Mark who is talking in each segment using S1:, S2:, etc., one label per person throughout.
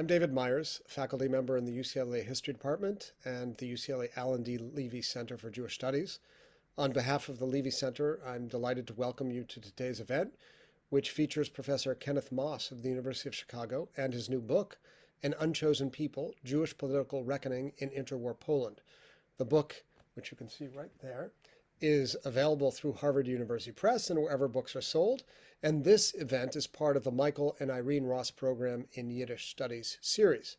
S1: I'm David Myers, faculty member in the UCLA History Department and the UCLA Alan D. Leve Center for Jewish Studies. On behalf of the Leve Center, I'm delighted to welcome you to today's event, which features Professor Kenneth Moss of the University of Chicago and his new book, An Unchosen People, Jewish Political Reckoning in Interwar Poland. The book, which you can see right there, is available through Harvard University Press and wherever books are sold. And this event is part of the Michael and Irene Ross program in Yiddish Studies series.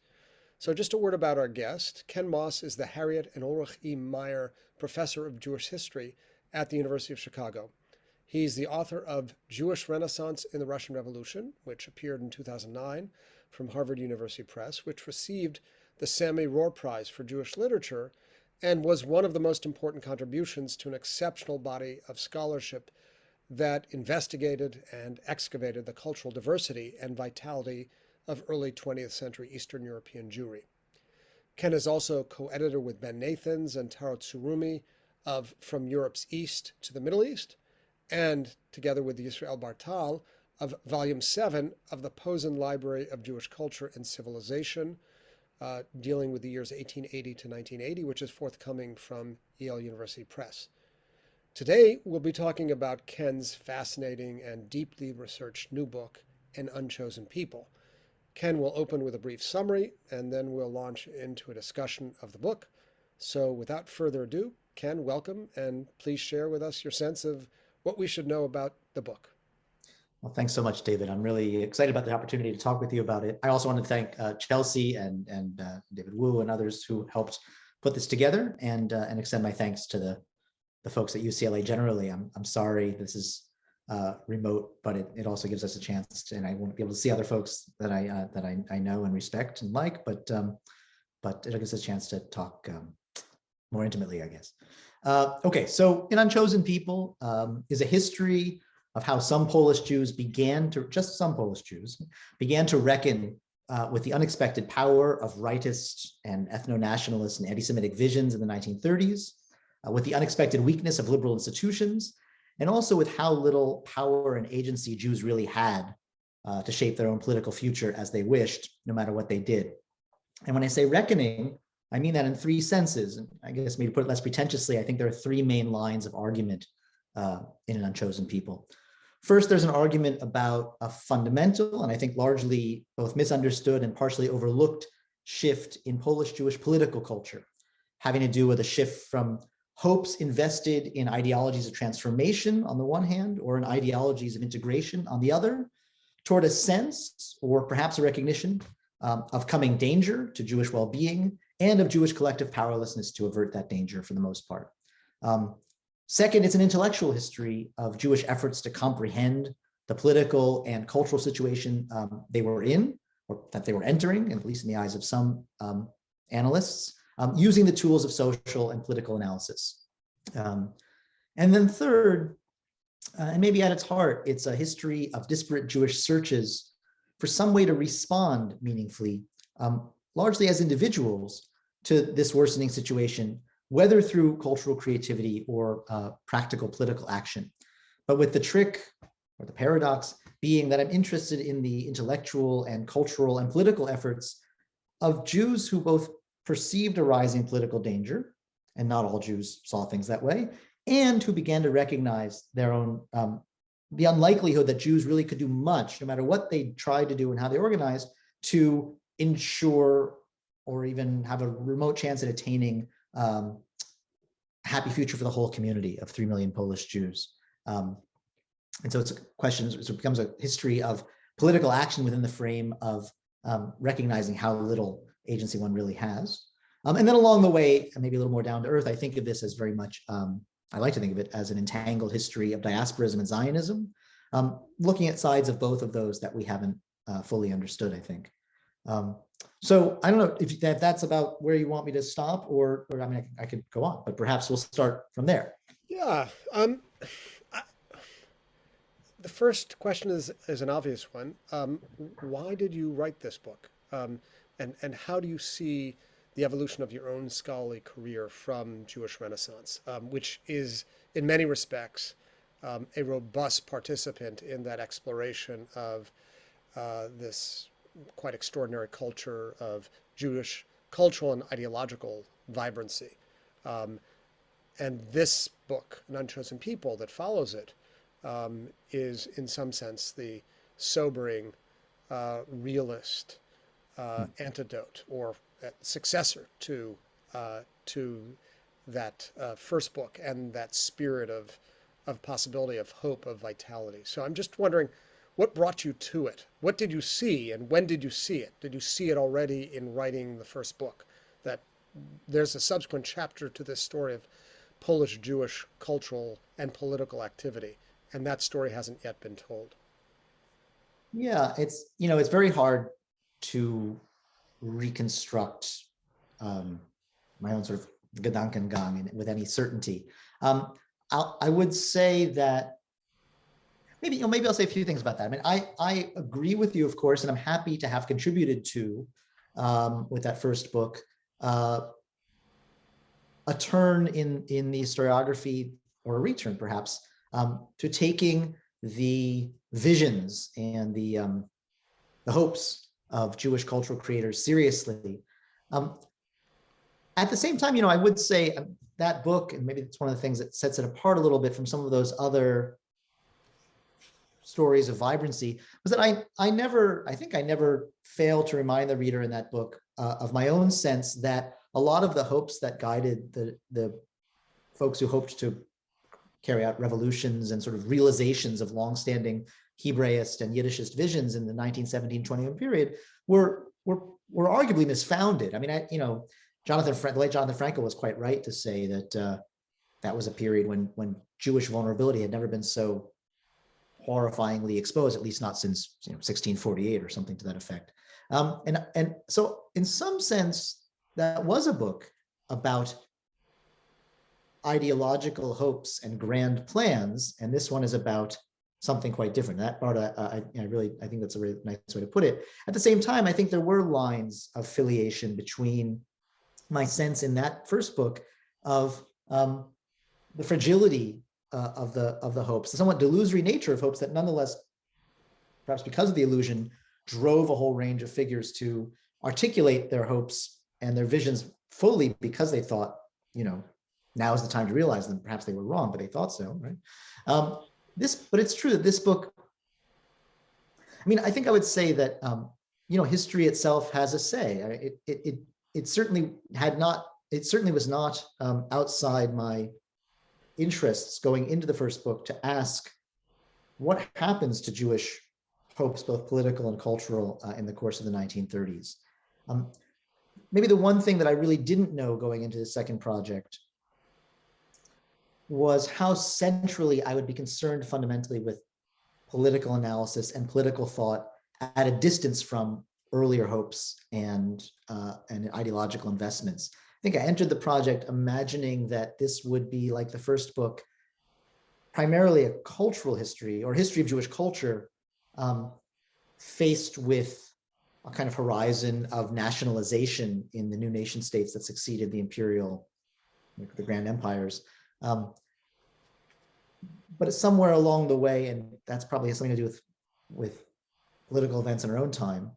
S1: So just a word about our guest. Ken Moss is the Harriet and Ulrich E. Meyer Professor of Jewish History at the University of Chicago. He's the author of Jewish Renaissance in the Russian Revolution, which appeared in 2009 from Harvard University Press, which received the Sammy Rohr Prize for Jewish Literature and was one of the most important contributions to an exceptional body of scholarship that investigated and excavated the cultural diversity and vitality of early 20th century Eastern European Jewry. Ken is also co-editor with Ben Nathans and Taro Tsurumi of From Europe's East to the Middle East, and together with Yisrael Bartal of Volume 7 of the Posen Library of Jewish Culture and Civilization, dealing with the years 1880 to 1980, which is forthcoming from Yale University Press. Today, we'll be talking about Ken's fascinating and deeply researched new book, An Unchosen People. Ken will open with a brief summary, and then we'll launch into a discussion of the book. So without further ado, Ken, welcome, and please share with us your sense of what we should know about the book.
S2: Well, thanks so much, David. I'm really excited about the opportunity to talk with you about it. I also want to thank Chelsea and David Wu and others who helped put this together, and extend my thanks to the folks at UCLA generally. I'm sorry this is remote, but it also gives us a chance to, and I won't be able to see other folks that I know and respect and like, but it gives us a chance to talk more intimately, I guess. Okay, so An Unchosen People is a history of how some Polish Jews began to reckon with the unexpected power of rightist and ethno-nationalist and anti-Semitic visions in the 1930s, with the unexpected weakness of liberal institutions, and also with how little power and agency Jews really had to shape their own political future as they wished, no matter what they did. And when I say reckoning, I mean that in three senses. And I guess maybe to put it less pretentiously, I think there are three main lines of argument in An Unchosen People. First, there's an argument about a fundamental, and I think largely both misunderstood and partially overlooked, shift in Polish Jewish political culture, having to do with a shift from hopes invested in ideologies of transformation on the one hand, or in ideologies of integration on the other, toward a sense, or perhaps a recognition, of coming danger to Jewish well-being and of Jewish collective powerlessness to avert that danger for the most part. Second, it's an intellectual history of Jewish efforts to comprehend the political and cultural situation they were in, or that they were entering, at least in the eyes of some analysts, using the tools of social and political analysis. And then third, and maybe at its heart, it's a history of disparate Jewish searches for some way to respond meaningfully, largely as individuals, to this worsening situation, whether through cultural creativity or practical political action. But with the trick, or the paradox, being that I'm interested in the intellectual and cultural and political efforts of Jews who both perceived a rising political danger, and not all Jews saw things that way, and who began to recognize their own, the unlikelihood that Jews really could do much, no matter what they tried to do and how they organized, to ensure or even have a remote chance at attaining a happy future for the whole community of 3 million Polish Jews. And so it's a question, so it becomes a history of political action within the frame of recognizing how little agency one really has. And then along the way, and maybe a little more down to earth, I think of this as very much, I like to think of it as an entangled history of diasporism and Zionism, looking at sides of both of those that we haven't fully understood, I think. So I don't know if that's about where you want me to stop, or I mean, I could go on, but perhaps we'll start from there.
S1: Yeah. The first question is an obvious one. Why did you write this book? And how do you see the evolution of your own scholarly career from Jewish Renaissance, which is in many respects a robust participant in that exploration of this quite extraordinary culture of Jewish cultural and ideological vibrancy. Um, and this book, An Unchosen People, that follows it, is in some sense the sobering, realist antidote or successor to that first book and that spirit of possibility, of hope, of vitality. So I'm just wondering, what brought you to it? What did you see, and when did you see it? Did you see it already in writing the first book? That there's a subsequent chapter to this story of Polish Jewish cultural and political activity, and that story hasn't yet been told.
S2: Yeah, it's very hard to reconstruct my own sort of Gedankengang with any certainty. I would say that maybe I'll say a few things about that. I mean, I agree with you, of course, and I'm happy to have contributed to with that first book a turn in the historiography, or a return perhaps, to taking the visions and the hopes of Jewish cultural creators seriously. At the same time, I would say that book, and maybe it's one of the things that sets it apart a little bit from some of those other stories of vibrancy, was that I never fail to remind the reader in that book of my own sense that a lot of the hopes that guided the folks who hoped to carry out revolutions and sort of realizations of longstanding Hebraist and Yiddishist visions in the 1917-21 period were arguably misfounded. I mean, the late Jonathan Frankel was quite right to say that that was a period when Jewish vulnerability had never been so horrifyingly exposed, at least not since 1648 or something to that effect. And so, in some sense, that was a book about ideological hopes and grand plans, and this one is about something quite different. That part, I think that's a really nice way to put it. At the same time, I think there were lines of filiation between my sense in that first book of the fragility of the hopes, the somewhat delusory nature of hopes that nonetheless, perhaps because of the illusion, drove a whole range of figures to articulate their hopes and their visions fully because they thought, now is the time to realize them. Perhaps they were wrong, but they thought so, right? But it's true that this book, I think I would say that, history itself has a say. It certainly was not outside my interests going into the first book to ask what happens to Jewish hopes, both political and cultural, in the course of the 1930s. Maybe the one thing that I really didn't know going into the second project was how centrally I would be concerned fundamentally with political analysis and political thought at a distance from earlier hopes and ideological investments. I think I entered the project imagining that this would be like the first book, primarily a cultural history or history of Jewish culture, faced with a kind of horizon of nationalization in the new nation states that succeeded the imperial, the grand empires. But it's somewhere along the way, and that's probably has something to do with political events in our own time.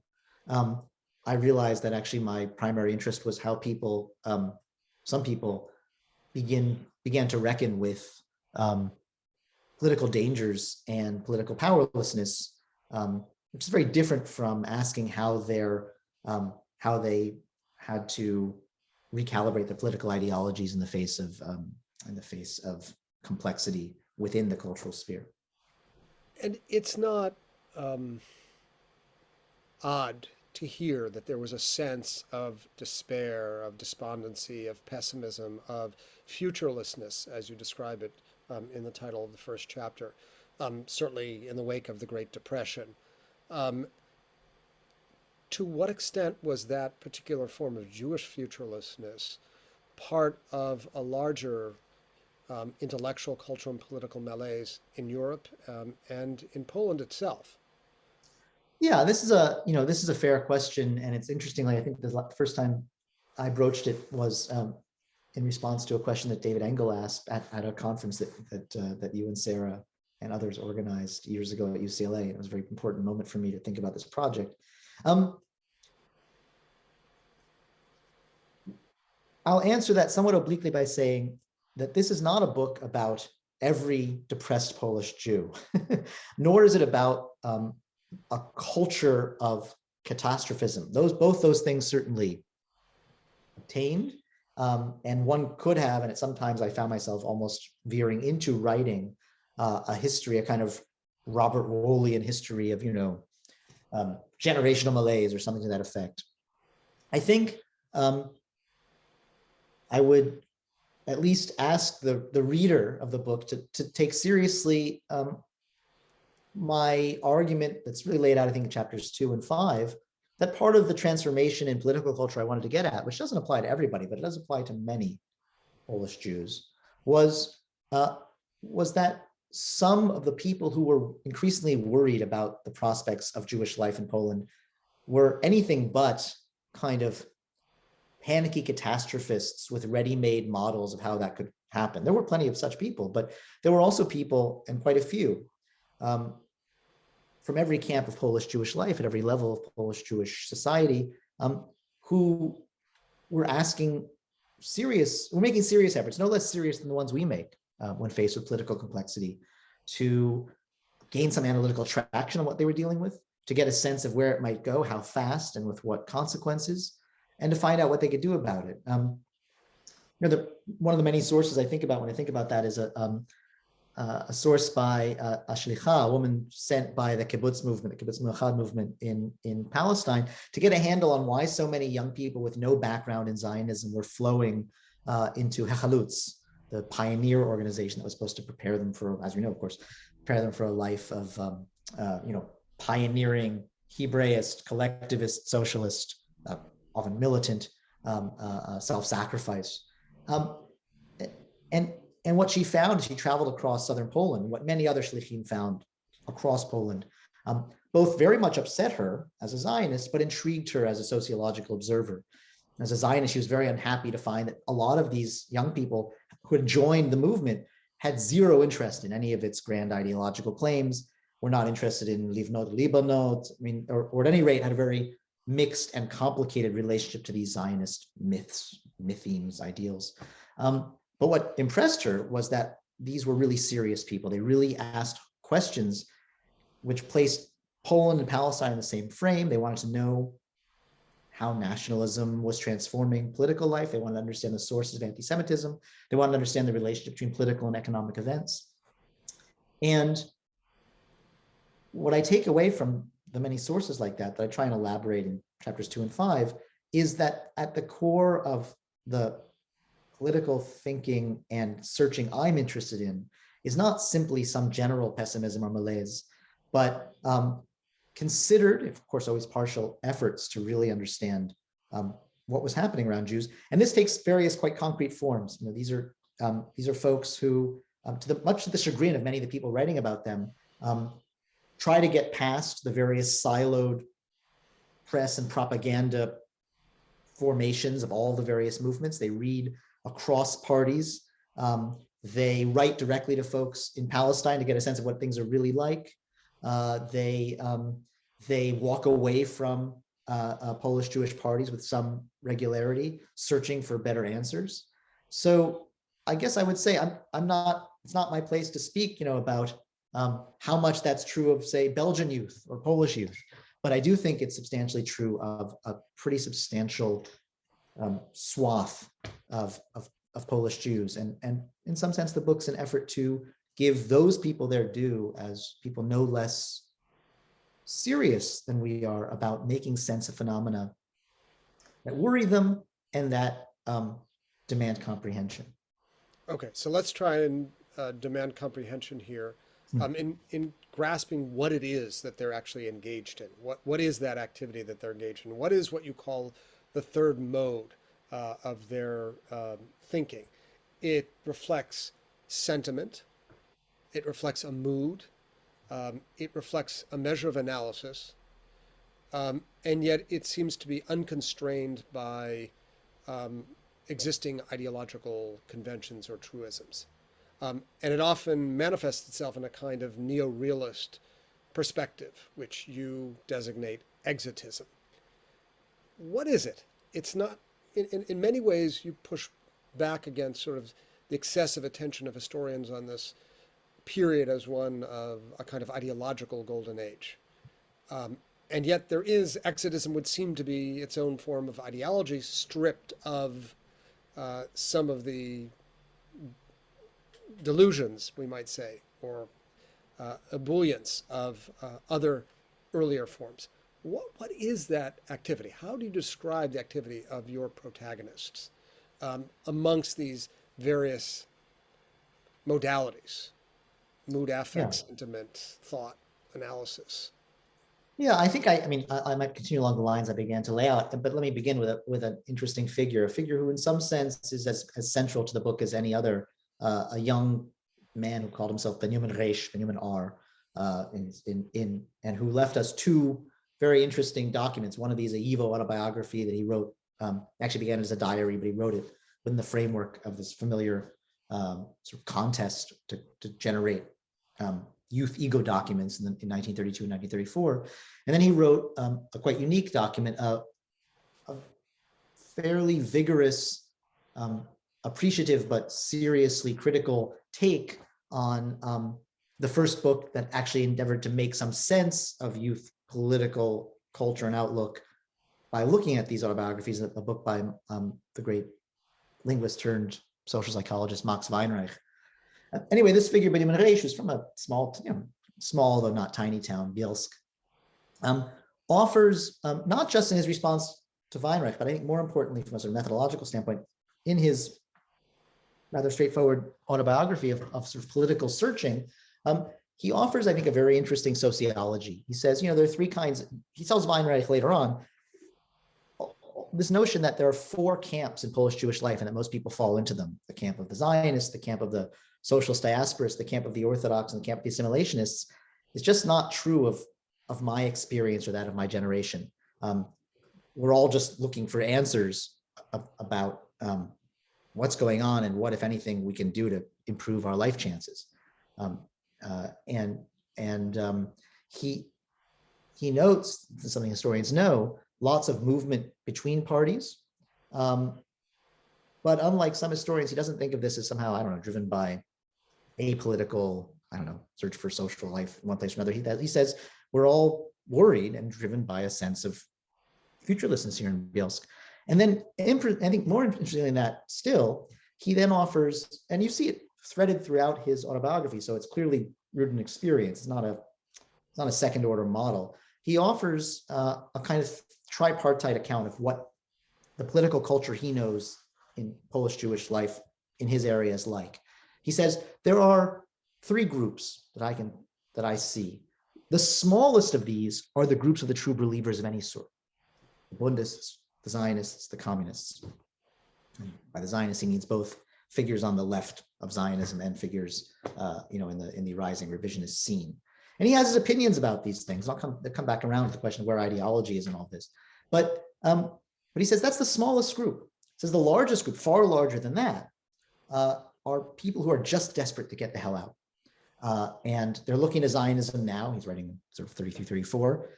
S2: I realized that actually my primary interest was how some people began to reckon with political dangers and political powerlessness, which is very different from asking how they had to recalibrate their political ideologies in the face of complexity within the cultural sphere.
S1: And it's not odd to hear that there was a sense of despair, of despondency, of pessimism, of futurelessness, as you describe it in the title of the first chapter, certainly in the wake of the Great Depression. To what extent was that particular form of Jewish futurelessness part of a larger intellectual, cultural, and political malaise in Europe and in Poland itself?
S2: Yeah, this is a fair question, and it's interesting. I think the first time I broached it was in response to a question that David Engel asked at a conference that you and Sarah and others organized years ago at UCLA. It was a very important moment for me to think about this project. I'll answer that somewhat obliquely by saying that this is not a book about every depressed Polish Jew, nor is it about a culture of catastrophism. Both those things certainly obtained, and one could have, and sometimes I found myself almost veering into writing a history, a kind of Robert Wollian history of, generational malaise or something to that effect. I think I would at least ask the reader of the book to take seriously my argument that's really laid out, I think, in chapters 2 and 5, that part of the transformation in political culture I wanted to get at, which doesn't apply to everybody, but it does apply to many Polish Jews, was that some of the people who were increasingly worried about the prospects of Jewish life in Poland were anything but kind of panicky catastrophists with ready-made models of how that could happen. There were plenty of such people, but there were also people, and quite a few, from every camp of Polish Jewish life at every level of Polish Jewish society, who were making serious efforts, no less serious than the ones we make when faced with political complexity, to gain some analytical traction on what they were dealing with, to get a sense of where it might go, how fast, and with what consequences, and to find out what they could do about it. One of the many sources I think about when I think about that is a source by a shlicha, a woman sent by the kibbutz movement, the kibbutz milchad movement in Palestine, to get a handle on why so many young people with no background in Zionism were flowing into Hechalutz, the pioneer organization that was supposed to prepare them for, as we know, of course, prepare them for a life of pioneering Hebraist, collectivist, socialist, often militant self-sacrifice. And what she found, she traveled across southern Poland, what many other shlichim found across Poland, both very much upset her as a Zionist, but intrigued her as a sociological observer. As a Zionist, she was very unhappy to find that a lot of these young people who had joined the movement had zero interest in any of its grand ideological claims, were not interested in Livnot Libanot, or at any rate had a very mixed and complicated relationship to these Zionist myths, mythemes, ideals. But what impressed her was that these were really serious people. They really asked questions which placed Poland and Palestine in the same frame. They wanted to know how nationalism was transforming political life. They wanted to understand the sources of antisemitism. They wanted to understand the relationship between political and economic events. And what I take away from the many sources like that I try and elaborate in chapters 2 and 5 is that at the core of the political thinking and searching I'm interested in is not simply some general pessimism or malaise, but considered, of course, always partial efforts to really understand what was happening around Jews. And this takes various quite concrete forms. These are folks who, much to the chagrin of many of the people writing about them, try to get past the various siloed press and propaganda formations of all the various movements. They read across parties. They write directly to folks in Palestine to get a sense of what things are really like. They walk away from Polish Jewish parties with some regularity, searching for better answers. So I guess I would say it's not my place to speak, about how much that's true of, say, Belgian youth or Polish youth, but I do think it's substantially true of a pretty substantial swath of Polish Jews. And in some sense, the book's an effort to give those people their due as people no less serious than we are about making sense of phenomena that worry them and that demand comprehension.
S1: Okay, so let's try and demand comprehension here. In grasping what it is that they're actually engaged in. What is that activity that they're engaged in? What is what you call the third mode of their thinking? It reflects sentiment. It reflects a mood. It reflects a measure of analysis. And yet it seems to be unconstrained by existing ideological conventions or truisms. And it often manifests itself in a kind of neo-realist perspective, which you designate exitism. What is it? It's not, in many ways, you push back against sort of the excessive attention of historians on this period as one of a kind of ideological golden age. And yet there is, exitism would seem to be its own form of ideology stripped of some of the delusions, we might say, or ebullience of other earlier forms. What is that activity? How do you describe the activity of your protagonists amongst these various modalities? Mood, affect, sentiment, thought, analysis.
S2: Yeah, I think I might continue along the lines I began to lay out, but let me begin with an interesting figure, a figure who in some sense is as central to the book as any other, a young man who called himself Benjamin R, and who left us two very interesting documents. One of these, a Yivo autobiography that he wrote, actually began as a diary, but he wrote it within the framework of this familiar sort of contest to generate youth ego documents in 1932 and 1934. And then he wrote a quite unique document, a fairly vigorous, appreciative, but seriously critical take on the first book that actually endeavored to make some sense of youth political culture and outlook by looking at these autobiographies, a book by the great linguist turned social psychologist Max Weinreich. Anyway, this figure, Benjamin Reich, who's from a small, small though not tiny town, Bielsk, offers, not just in his response to Weinreich, but I think more importantly from a sort of methodological standpoint, in his rather straightforward autobiography of sort of political searching, he offers, I think, a very interesting sociology. He says, there are three kinds. He tells Weinreich later on, this notion that there are four camps in Polish Jewish life and that most people fall into them: the camp of the Zionists, the camp of the socialist diasporists, the camp of the Orthodox, and the camp of the assimilationists, is just not true of my experience or that of my generation. We're all just looking for answers about what's going on and what, if anything, we can do to improve our life chances. He notes, something historians know, lots of movement between parties. But unlike some historians, he doesn't think of this as somehow, driven by apolitical, search for social life in one place or another. He says we're all worried and driven by a sense of futurelessness here in Bielsk. And then I think more interestingly than that still, he then offers, and you see it threaded throughout his autobiography, so it's clearly rooted in experience. It's not a second order model. He offers a kind of tripartite account of what the political culture he knows in Polish Jewish life in his area is like. He says there are three groups that I see. The smallest of these are the groups of the true believers of any sort: the Bundists, the Zionists, the communists. And by the Zionists, he means both figures on the left of Zionism and figures, in the rising revisionist scene. And he has his opinions about these things. They'll come back around to the question of where ideology is in all this. But he says that's the smallest group. He says the largest group, far larger than that, are people who are just desperate to get the hell out. And they're looking to Zionism now. He's writing sort of 33, 34,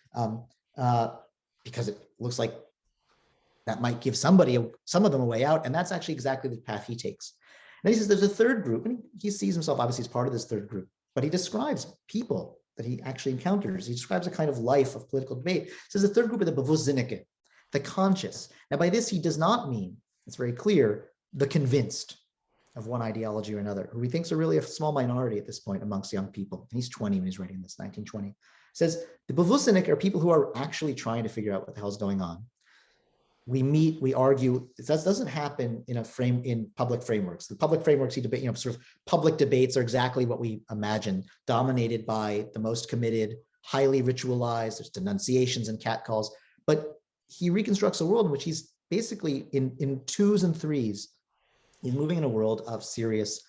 S2: because it looks like that might give some of them a way out. And that's actually exactly the path he takes. And he says there's a third group, and he sees himself obviously as part of this third group, but he describes people that he actually encounters. He describes a kind of life of political debate. He says the third group are the bewusstsinnigen, the conscious. Now by this, he does not mean, it's very clear, the convinced of one ideology or another, who he thinks are really a small minority at this point amongst young people. And he's 20 when he's writing this, 1920. He says the bewusstsinnig are people who are actually trying to figure out what the hell's going on. We meet, we argue. That doesn't happen in public frameworks. The public frameworks he debate, sort of public debates are exactly what we imagine, dominated by the most committed, highly ritualized. There's denunciations and catcalls. But he reconstructs a world in which he's basically in twos and threes. He's moving in a world of serious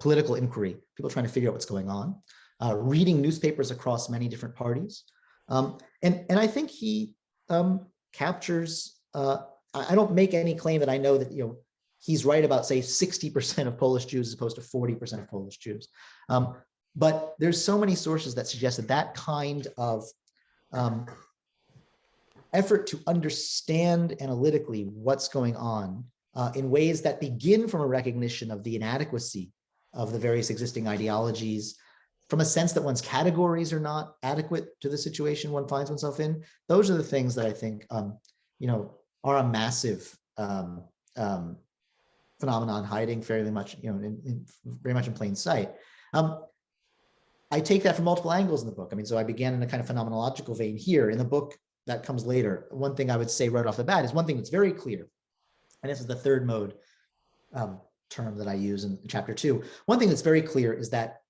S2: political inquiry, people trying to figure out what's going on, reading newspapers across many different parties. And I think he captures, I don't make any claim that I know that, he's right about, say, 60% of Polish Jews as opposed to 40% of Polish Jews. But there's so many sources that suggest that kind of effort to understand analytically what's going on in ways that begin from a recognition of the inadequacy of the various existing ideologies, from a sense that one's categories are not adequate to the situation one finds oneself in. Those are the things that I think, are a massive phenomenon hiding fairly much, very much in plain sight. I take that from multiple angles in the book. I mean, so I began in a kind of phenomenological vein here. In the book that comes later, one thing I would say right off the bat is one thing that's very clear, and this is the third mode term that I use in chapter 2. One thing that's very clear is that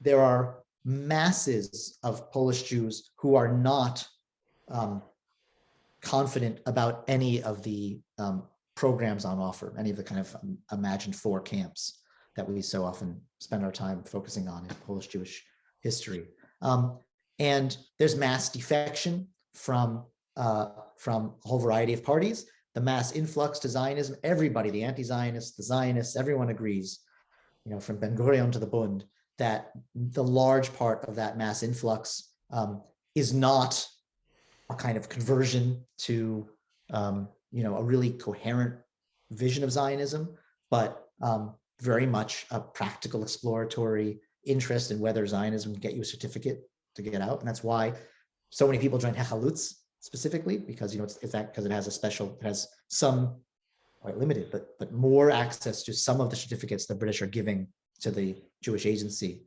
S2: there are masses of Polish Jews who are not confident about any of the programs on offer, any of the kind of imagined 4 camps that we so often spend our time focusing on in Polish Jewish history. And there's mass defection from a whole variety of parties. The mass influx to Zionism, everybody, the anti-Zionists, the Zionists, everyone agrees, from Ben Gurion to the Bund, that the large part of that mass influx is not a kind of conversion to, a really coherent vision of Zionism, but very much a practical exploratory interest in whether Zionism can get you a certificate to get out. And that's why so many people join Hechalutz specifically, because, it's that because it has some, quite limited, but more access to some of the certificates the British are giving to the Jewish Agency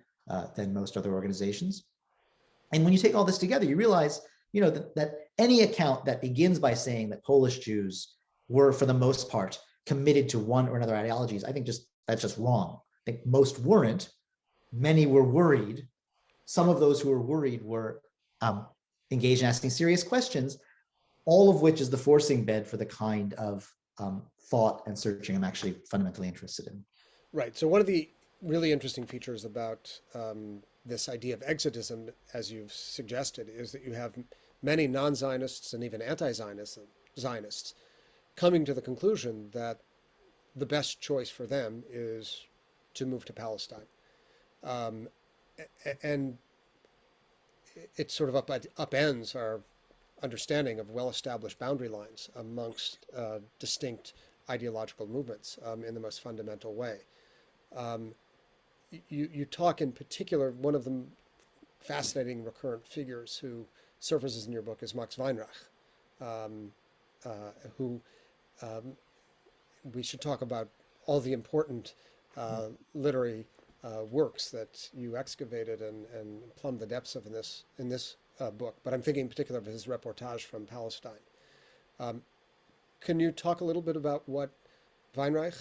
S2: than most other organizations. And when you take all this together, you realize, that any account that begins by saying that Polish Jews were, for the most part, committed to one or another ideologies, I think that's just wrong. I think most weren't. Many were worried. Some of those who were worried were engaged in asking serious questions, all of which is the forcing bed for the kind of thought and searching I'm actually fundamentally interested in.
S1: Right. So one of the really interesting features about this idea of exotism, as you've suggested, is that you have many non-Zionists and even anti-Zionists coming to the conclusion that the best choice for them is to move to Palestine. And it sort of upends our understanding of well-established boundary lines amongst distinct ideological movements in the most fundamental way. You talk in particular, one of the fascinating recurrent figures who surfaces in your book is Max Weinreich, who we should talk about all the important literary works that you excavated and plumbed the depths of in this book. But I'm thinking in particular of his reportage from Palestine. Can you talk a little bit about what Weinreich,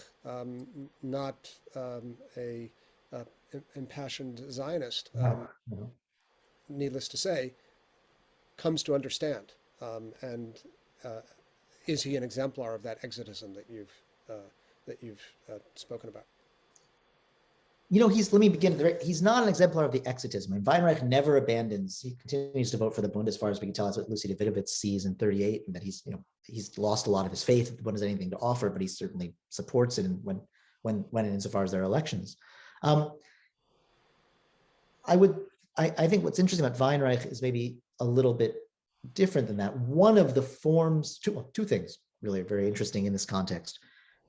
S1: not a impassioned Zionist, needless to say, comes to understand, and is he an exemplar of that exotism that you've spoken about?
S2: Let me begin there. He's not an exemplar of the exotism. And Weinreich never abandons. He continues to vote for the Bund, as far as we can tell. That's what Lucy Davidovitz sees in 38, and that he's lost a lot of his faith if the Bund has anything to offer, but he certainly supports it when and insofar as there are elections. I think what's interesting about Weinreich is maybe a little bit different than that. One of the forms, two things really are very interesting in this context.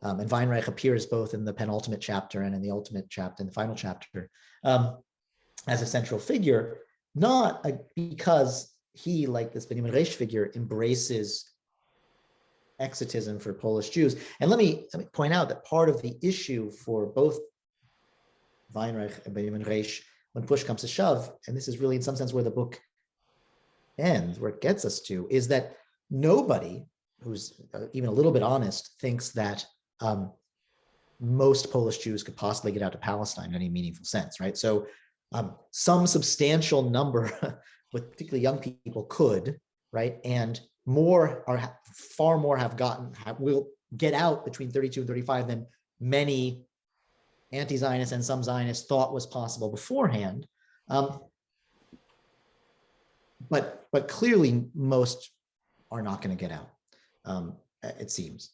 S2: And Weinreich appears both in the penultimate chapter and in the ultimate chapter, in the final chapter, as a central figure, not because he, like this Benjamin Reish figure, embraces exotism for Polish Jews. And let me point out that part of the issue for both Weinreich and Benjamin Reish, when push comes to shove, and this is really in some sense where the book ends, where it gets us to, is that nobody who's even a little bit honest thinks that most Polish Jews could possibly get out to Palestine in any meaningful sense, right? So some substantial number, with particularly young people, could, right? And far more will get out between 32 and 35 than many anti-Zionists and some Zionists thought was possible beforehand. But clearly most are not going to get out, it seems,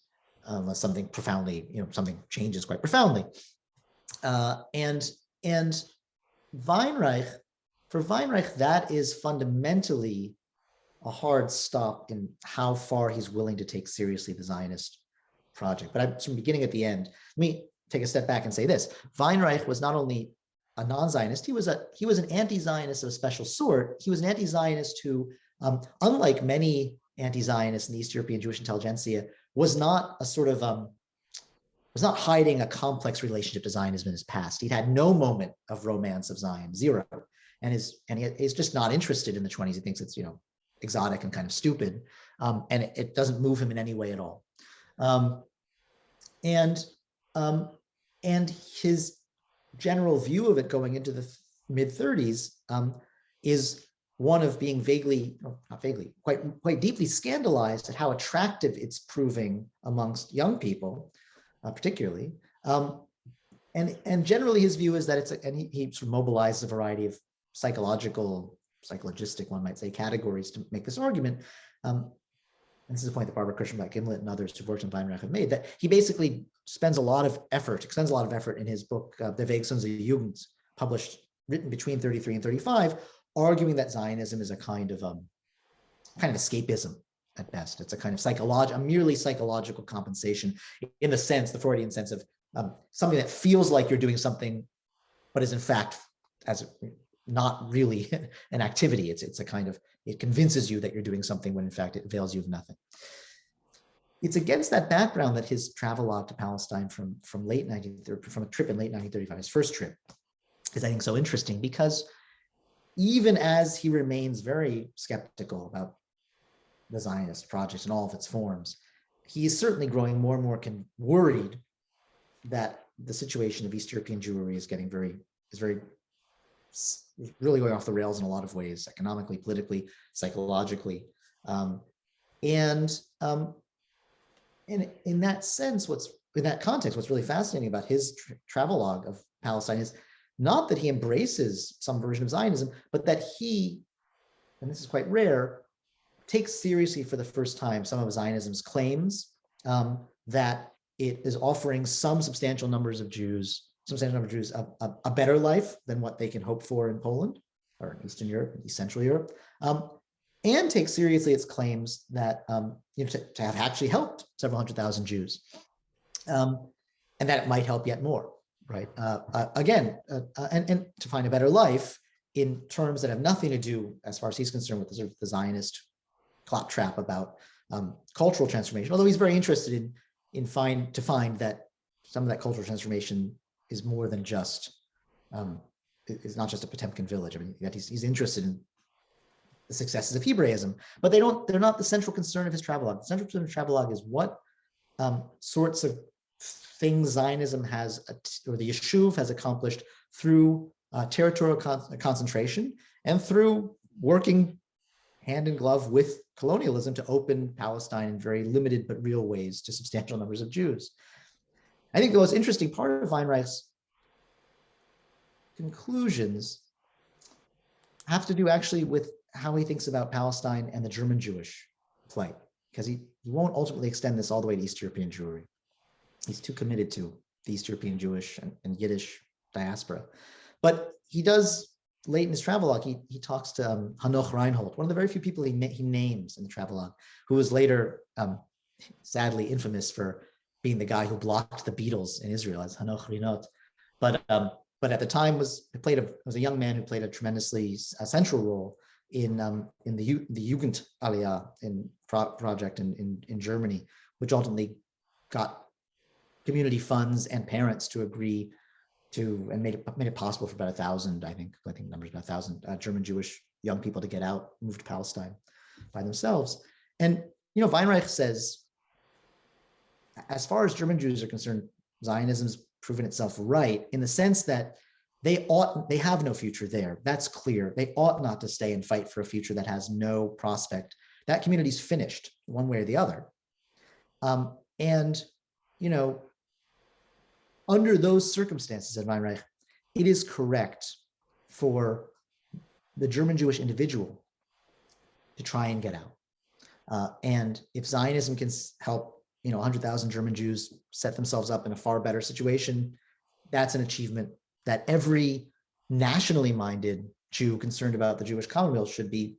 S2: unless something profoundly, something changes quite profoundly. And Weinreich, for Weinreich, that is fundamentally a hard stop in how far he's willing to take seriously the Zionist project. But from beginning at the end, let me take a step back and say this. Weinreich was not only a non-Zionist, he was an anti-Zionist of a special sort. He was an anti-Zionist who, unlike many anti-Zionists in the East European Jewish intelligentsia, was not a sort of was not hiding a complex relationship to Zionism in his past. He'd had no moment of romance of Zion, zero, and he's just not interested in the 20s. He thinks it's exotic and kind of stupid, and it doesn't move him in any way at all. And his general view of it going into the mid 30s is one of being quite deeply scandalized at how attractive it's proving amongst young people, particularly. And generally his view is that he sort of mobilizes a variety of psychologistic, one might say, categories to make this argument. And this is a point that Barbara Kirschenbach-Gimlet and others who've worked on Weinreich have made, that he basically expends a lot of effort in his book, Der Weg zur Jugend, written between 33 and 35, arguing that Zionism is a kind of escapism at best. It's a kind of a merely psychological compensation in the Freudian sense of something that feels like you're doing something, but is in fact not really an activity. It's a kind of, it convinces you that you're doing something when in fact it avails you of nothing. It's against that background that his travelogue to Palestine from a trip in late 1935, his first trip, is I think so interesting, because even as he remains very skeptical about the Zionist project in all of its forms, he is certainly growing more and more worried that the situation of East European Jewry is really going off the rails in a lot of ways, economically, politically, psychologically. And in that sense, in that context, what's really fascinating about his travelogue of Palestine is not that he embraces some version of Zionism, but that he, and this is quite rare, takes seriously for the first time some of Zionism's claims that it is offering some substantial numbers of Jews a better life than what they can hope for in Poland or in Eastern Europe, East Central Europe, and take seriously its claims that to have actually helped several 100,000 Jews, and that it might help yet more, right? And to find a better life in terms that have nothing to do, as far as he's concerned, with the Zionist claptrap about cultural transformation. Although he's very interested to find that some of that cultural transformation is more than just, is not just a Potemkin village. I mean, that he's interested in the successes of Hebraism, but they're not the central concern of his travelogue. The central concern of his travelogue is what sorts of things Zionism or the Yishuv has accomplished through territorial concentration and through working hand in glove with colonialism to open Palestine in very limited but real ways to substantial numbers of Jews. I think the most interesting part of Weinreich's conclusions have to do actually with how he thinks about Palestine and the German Jewish plight, because he won't ultimately extend this all the way to East European Jewry. He's too committed to the East European Jewish and Yiddish diaspora. But he does, late in his travelogue, he talks to Hanoch Reinhold, one of the very few people he names in the travelogue, who was later sadly infamous for being the guy who blocked the Beatles in Israel, as Hanoch Reinhold. But at the time was a young man who played a tremendously central role in the Jugend Aliyah project in Germany, which ultimately got community funds and parents to agree to, and made it possible for about 1,000, I think the number's about 1,000 German Jewish young people to get out, move to Palestine by themselves. And Weinreich says, as far as German Jews are concerned, Zionism's proven itself right in the sense that they have no future there. That's clear. They ought not to stay and fight for a future that has no prospect. That community's finished one way or the other. Under those circumstances, at Weinreich, it is correct for the German Jewish individual to try and get out. And if Zionism can help 100,000 German Jews set themselves up in a far better situation, that's an achievement that every nationally minded Jew concerned about the Jewish Commonwealth should be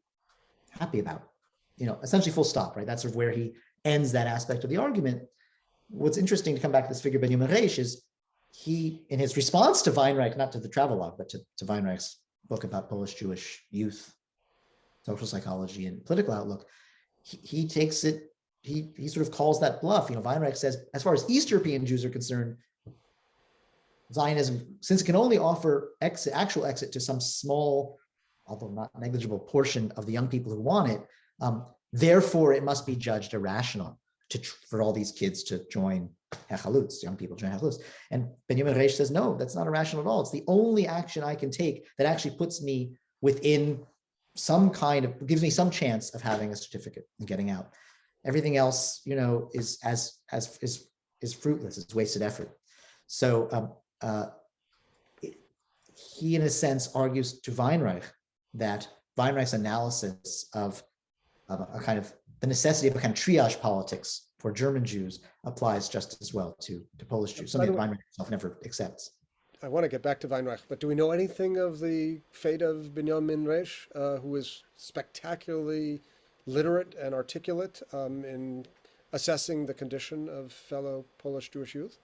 S2: happy about. essentially full stop, right? That's sort of where he ends that aspect of the argument. What's interesting to come back to this figure, Benjamin Reich, is he, in his response to Weinreich, not to the travelogue, but to Weinreich's book about Polish Jewish youth, social psychology and political outlook, he takes it, he sort of calls that bluff. Weinreich says, as far as East European Jews are concerned, Zionism, since it can only offer actual exit to some small, although not negligible portion of the young people who want it, therefore it must be judged irrational for all these kids to join Hechalutz, young people join Hechalutz. And Benjamin Reich says, no, that's not irrational at all. It's the only action I can take that actually puts me within some kind of, gives me some chance of having a certificate and getting out. Everything else, is fruitless. It's wasted effort. So he, in a sense, argues to Weinreich that Weinreich's analysis of a kind of the necessity of a kind of triage politics for German Jews applies just as well to Polish Jews, something that Weinreich himself never accepts.
S1: I want to get back to Weinreich, but do we know anything of the fate of Benjamin Reich, who is spectacularly literate and articulate in assessing the condition of fellow Polish Jewish youth?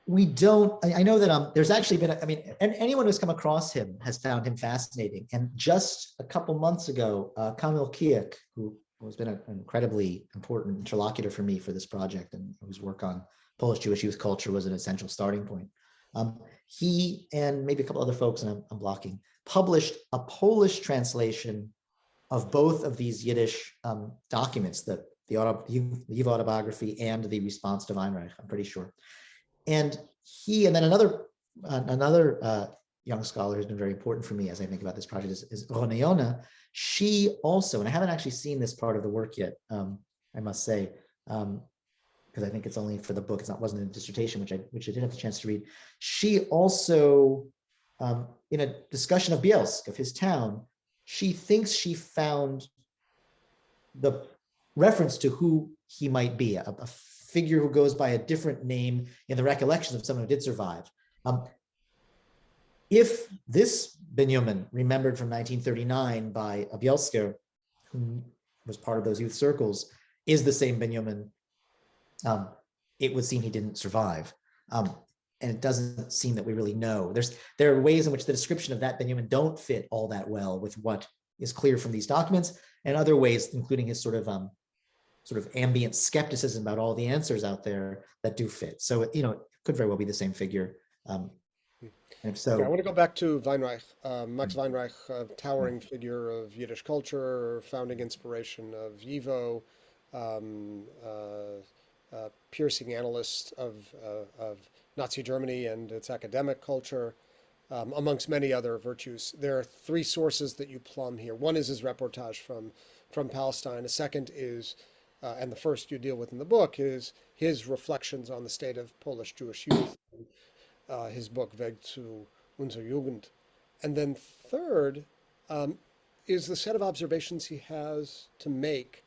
S2: We don't. I know that there's actually been, anyone who's come across him has found him fascinating. And just a couple months ago, Kamil Kijek, who has been an incredibly important interlocutor for me for this project and whose work on Polish Jewish youth culture was an essential starting point. He and maybe a couple other folks, and I'm blocking, published a Polish translation of both of these Yiddish documents, the Leve autobiography and the response to Weinreich, I'm pretty sure. And he, and then another young scholar who's been very important for me as I think about this project is Ronayona. She also, and I haven't actually seen this part of the work yet, I must say, because I think it's only for the book. Wasn't a dissertation, which I did have the chance to read. She also, in a discussion of Bielsk, of his town, she thinks she found the reference to who he might be, a figure who goes by a different name in the recollections of someone who did survive. If this Benjamin, remembered from 1939 by a Bielsker, who was part of those youth circles, is the same Benjamin, it would seem he didn't survive. And it doesn't seem that we really know. There are ways in which the description of that Benjamin don't fit all that well with what is clear from these documents, and other ways, including his sort of ambient skepticism about all the answers out there, that do fit. So it could very well be the same figure. And if so,
S1: okay, I want to go back to Weinreich, Max Weinreich, a towering figure of Yiddish culture, founding inspiration of YIVO, piercing analyst of Nazi Germany and its academic culture, amongst many other virtues. There are three sources that you plumb here. One is his reportage from Palestine. A second is, and the first you deal with in the book, is his reflections on the state of Polish Jewish youth, his book Weg zu unserer Jugend. And then third is the set of observations he has to make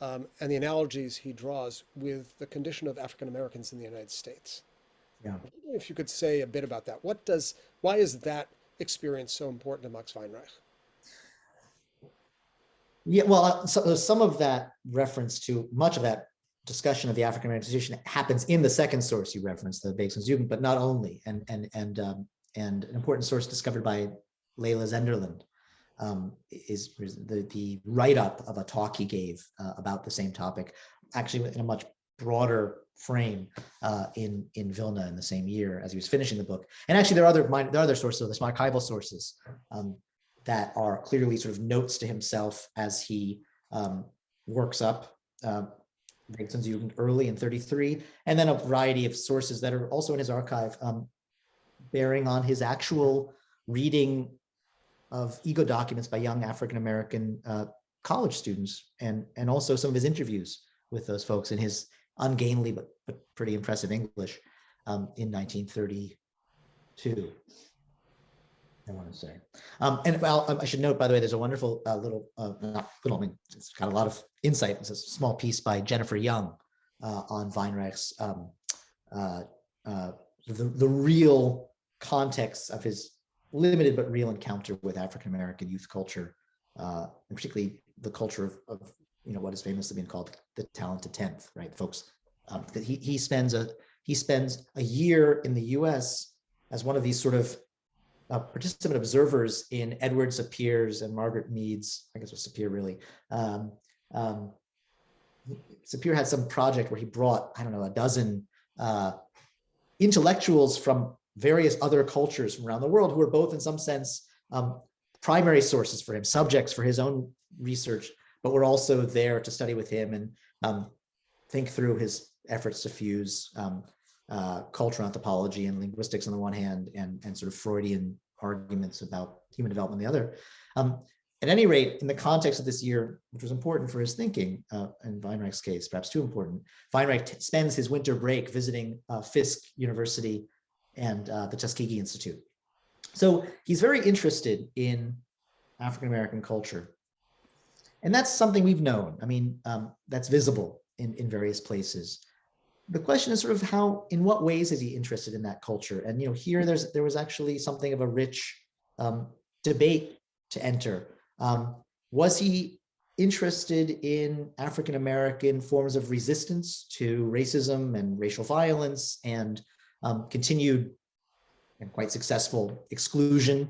S1: and the analogies he draws with the condition of African Americans in the United States.
S2: yeah.
S1: If you could say a bit about that. Why is that experience so important to Max Weinreich?
S2: Yeah, well, so some of that reference to much of that discussion of the African American institution happens in the second source you referenced, the Weg zur Jugend, but not only. And an important source discovered by Leila Zenderland is the write-up of a talk he gave about the same topic, actually in a much broader frame in Vilna in the same year as he was finishing the book. And actually, there are other sources, there's archival sources that are clearly sort of notes to himself as he works up Weg zur Jugend early in 1933, and then a variety of sources that are also in his archive bearing on his actual reading of ego documents by young African-American college students, and also some of his interviews with those folks in his ungainly but pretty impressive English in 1932. I want to say. And well, I should note, by the way, there's a wonderful it's got a lot of insight. It's a small piece by Jennifer Young on Weinreich's, the real context of his limited but real encounter with African-American youth culture, and particularly the culture of what has famously been called the talented 10th, right? Folks, he spends a year in the US as one of these sort of participant observers in Edward Sapire's and Margaret Mead's, I guess it was Sapir really. Sapir had some project where he brought, I don't know, a dozen intellectuals from various other cultures from around the world who were both in some sense primary sources for him, subjects for his own research, but were also there to study with him and think through his efforts to fuse cultural anthropology and linguistics on the one hand, and sort of Freudian arguments about human development on the other. At any rate, in the context of this year, which was important for his thinking, in Weinreich's case, perhaps too important, Weinreich spends his winter break visiting Fisk University and the Tuskegee Institute. So he's very interested in African-American culture. And that's something we've known. I mean, that's visible in various places. The question is sort of in what ways is he interested in that culture? And here there was actually something of a rich debate to enter. Was he interested in African-American forms of resistance to racism and racial violence and continued and quite successful exclusion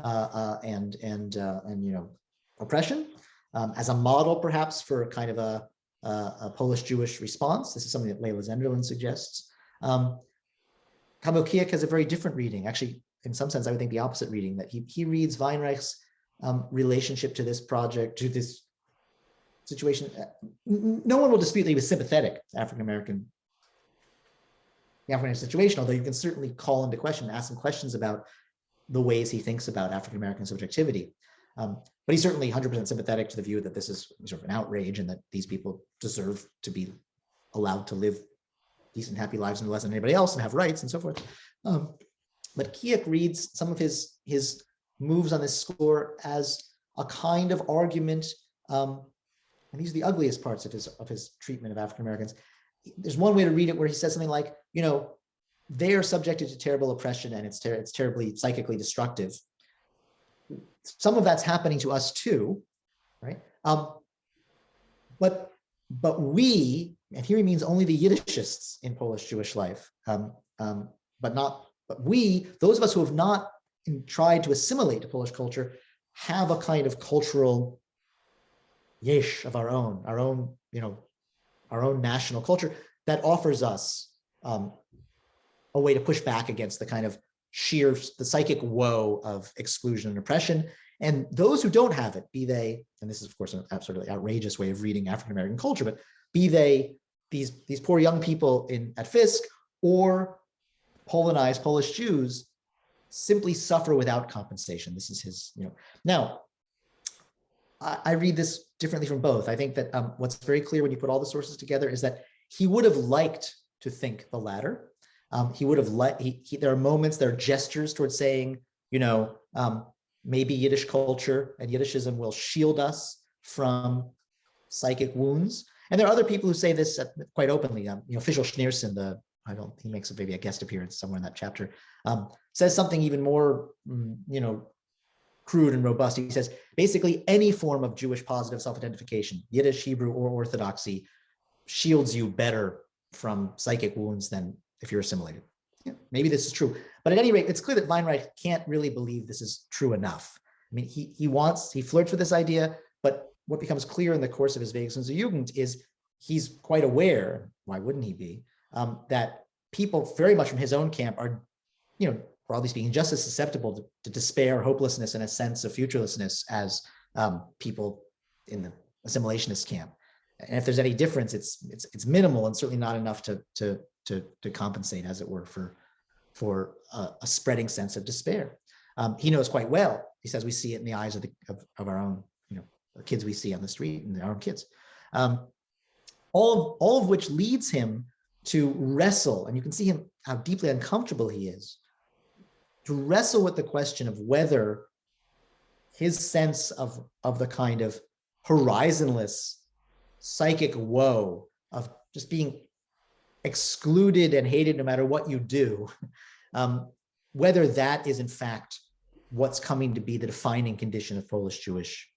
S2: and oppression as a model perhaps for a kind of a Polish Jewish response? This is something that Leila Zenderlin suggests. Kamil Kijek has a very different reading. Actually, in some sense, I would think the opposite reading, that he reads Weinreich's relationship to this project, to this situation. No one will dispute that he was sympathetic to the African situation, although you can certainly call into question, ask him questions about the ways he thinks about African-American subjectivity. But he's certainly 100% sympathetic to the view that this is sort of an outrage and that these people deserve to be allowed to live decent, happy lives no less than anybody else and have rights and so forth. But Kijek reads some of his moves on this score as a kind of argument, and these are the ugliest parts of his treatment of African Americans. There's one way to read it where he says something like, they are subjected to terrible oppression and it's terribly psychically destructive. Some of that's happening to us too, right? But we, and here he means only the Yiddishists in Polish Jewish life, but we, those of us who have not tried to assimilate to Polish culture, have a kind of cultural yesh of our own national culture that offers us a way to push back against the kind of the psychic woe of exclusion and oppression. And those who don't have it, be they, and this is of course an absolutely outrageous way of reading African-American culture, but be they these poor young people at Fisk or Polonized Polish Jews, simply suffer without compensation. This is his, Now, I read this differently from both. I think that what's very clear when you put all the sources together is that he would have liked to think the latter. He would have there are moments, there are gestures towards saying, maybe Yiddish culture and Yiddishism will shield us from psychic wounds. And there are other people who say this quite openly. Fischl Schneerson, he makes maybe a guest appearance somewhere in that chapter, says something even more, crude and robust. He says, basically any form of Jewish positive self-identification, Yiddish, Hebrew, or Orthodoxy, shields you better from psychic wounds than if you're assimilated. Yeah, maybe this is true. But at any rate, it's clear that Weinreich can't really believe this is true enough. I mean, he flirts with this idea, but what becomes clear in the course of his Wegungsjugend is he's quite aware, why wouldn't he be, that people very much from his own camp are, broadly speaking, just as susceptible to despair, hopelessness, and a sense of futurelessness as people in the assimilationist camp. And if there's any difference, it's minimal and certainly not enough to compensate, as it were, for a spreading sense of despair. He knows quite well. He says we see it in the eyes of our own, the kids we see on the street and our own kids. All of which leads him to wrestle, and you can see him how deeply uncomfortable he is, to wrestle with the question of whether his sense of the kind of horizonless psychic woe of just being excluded and hated no matter what you do, whether that is in fact what's coming to be the defining condition of Polish Jewish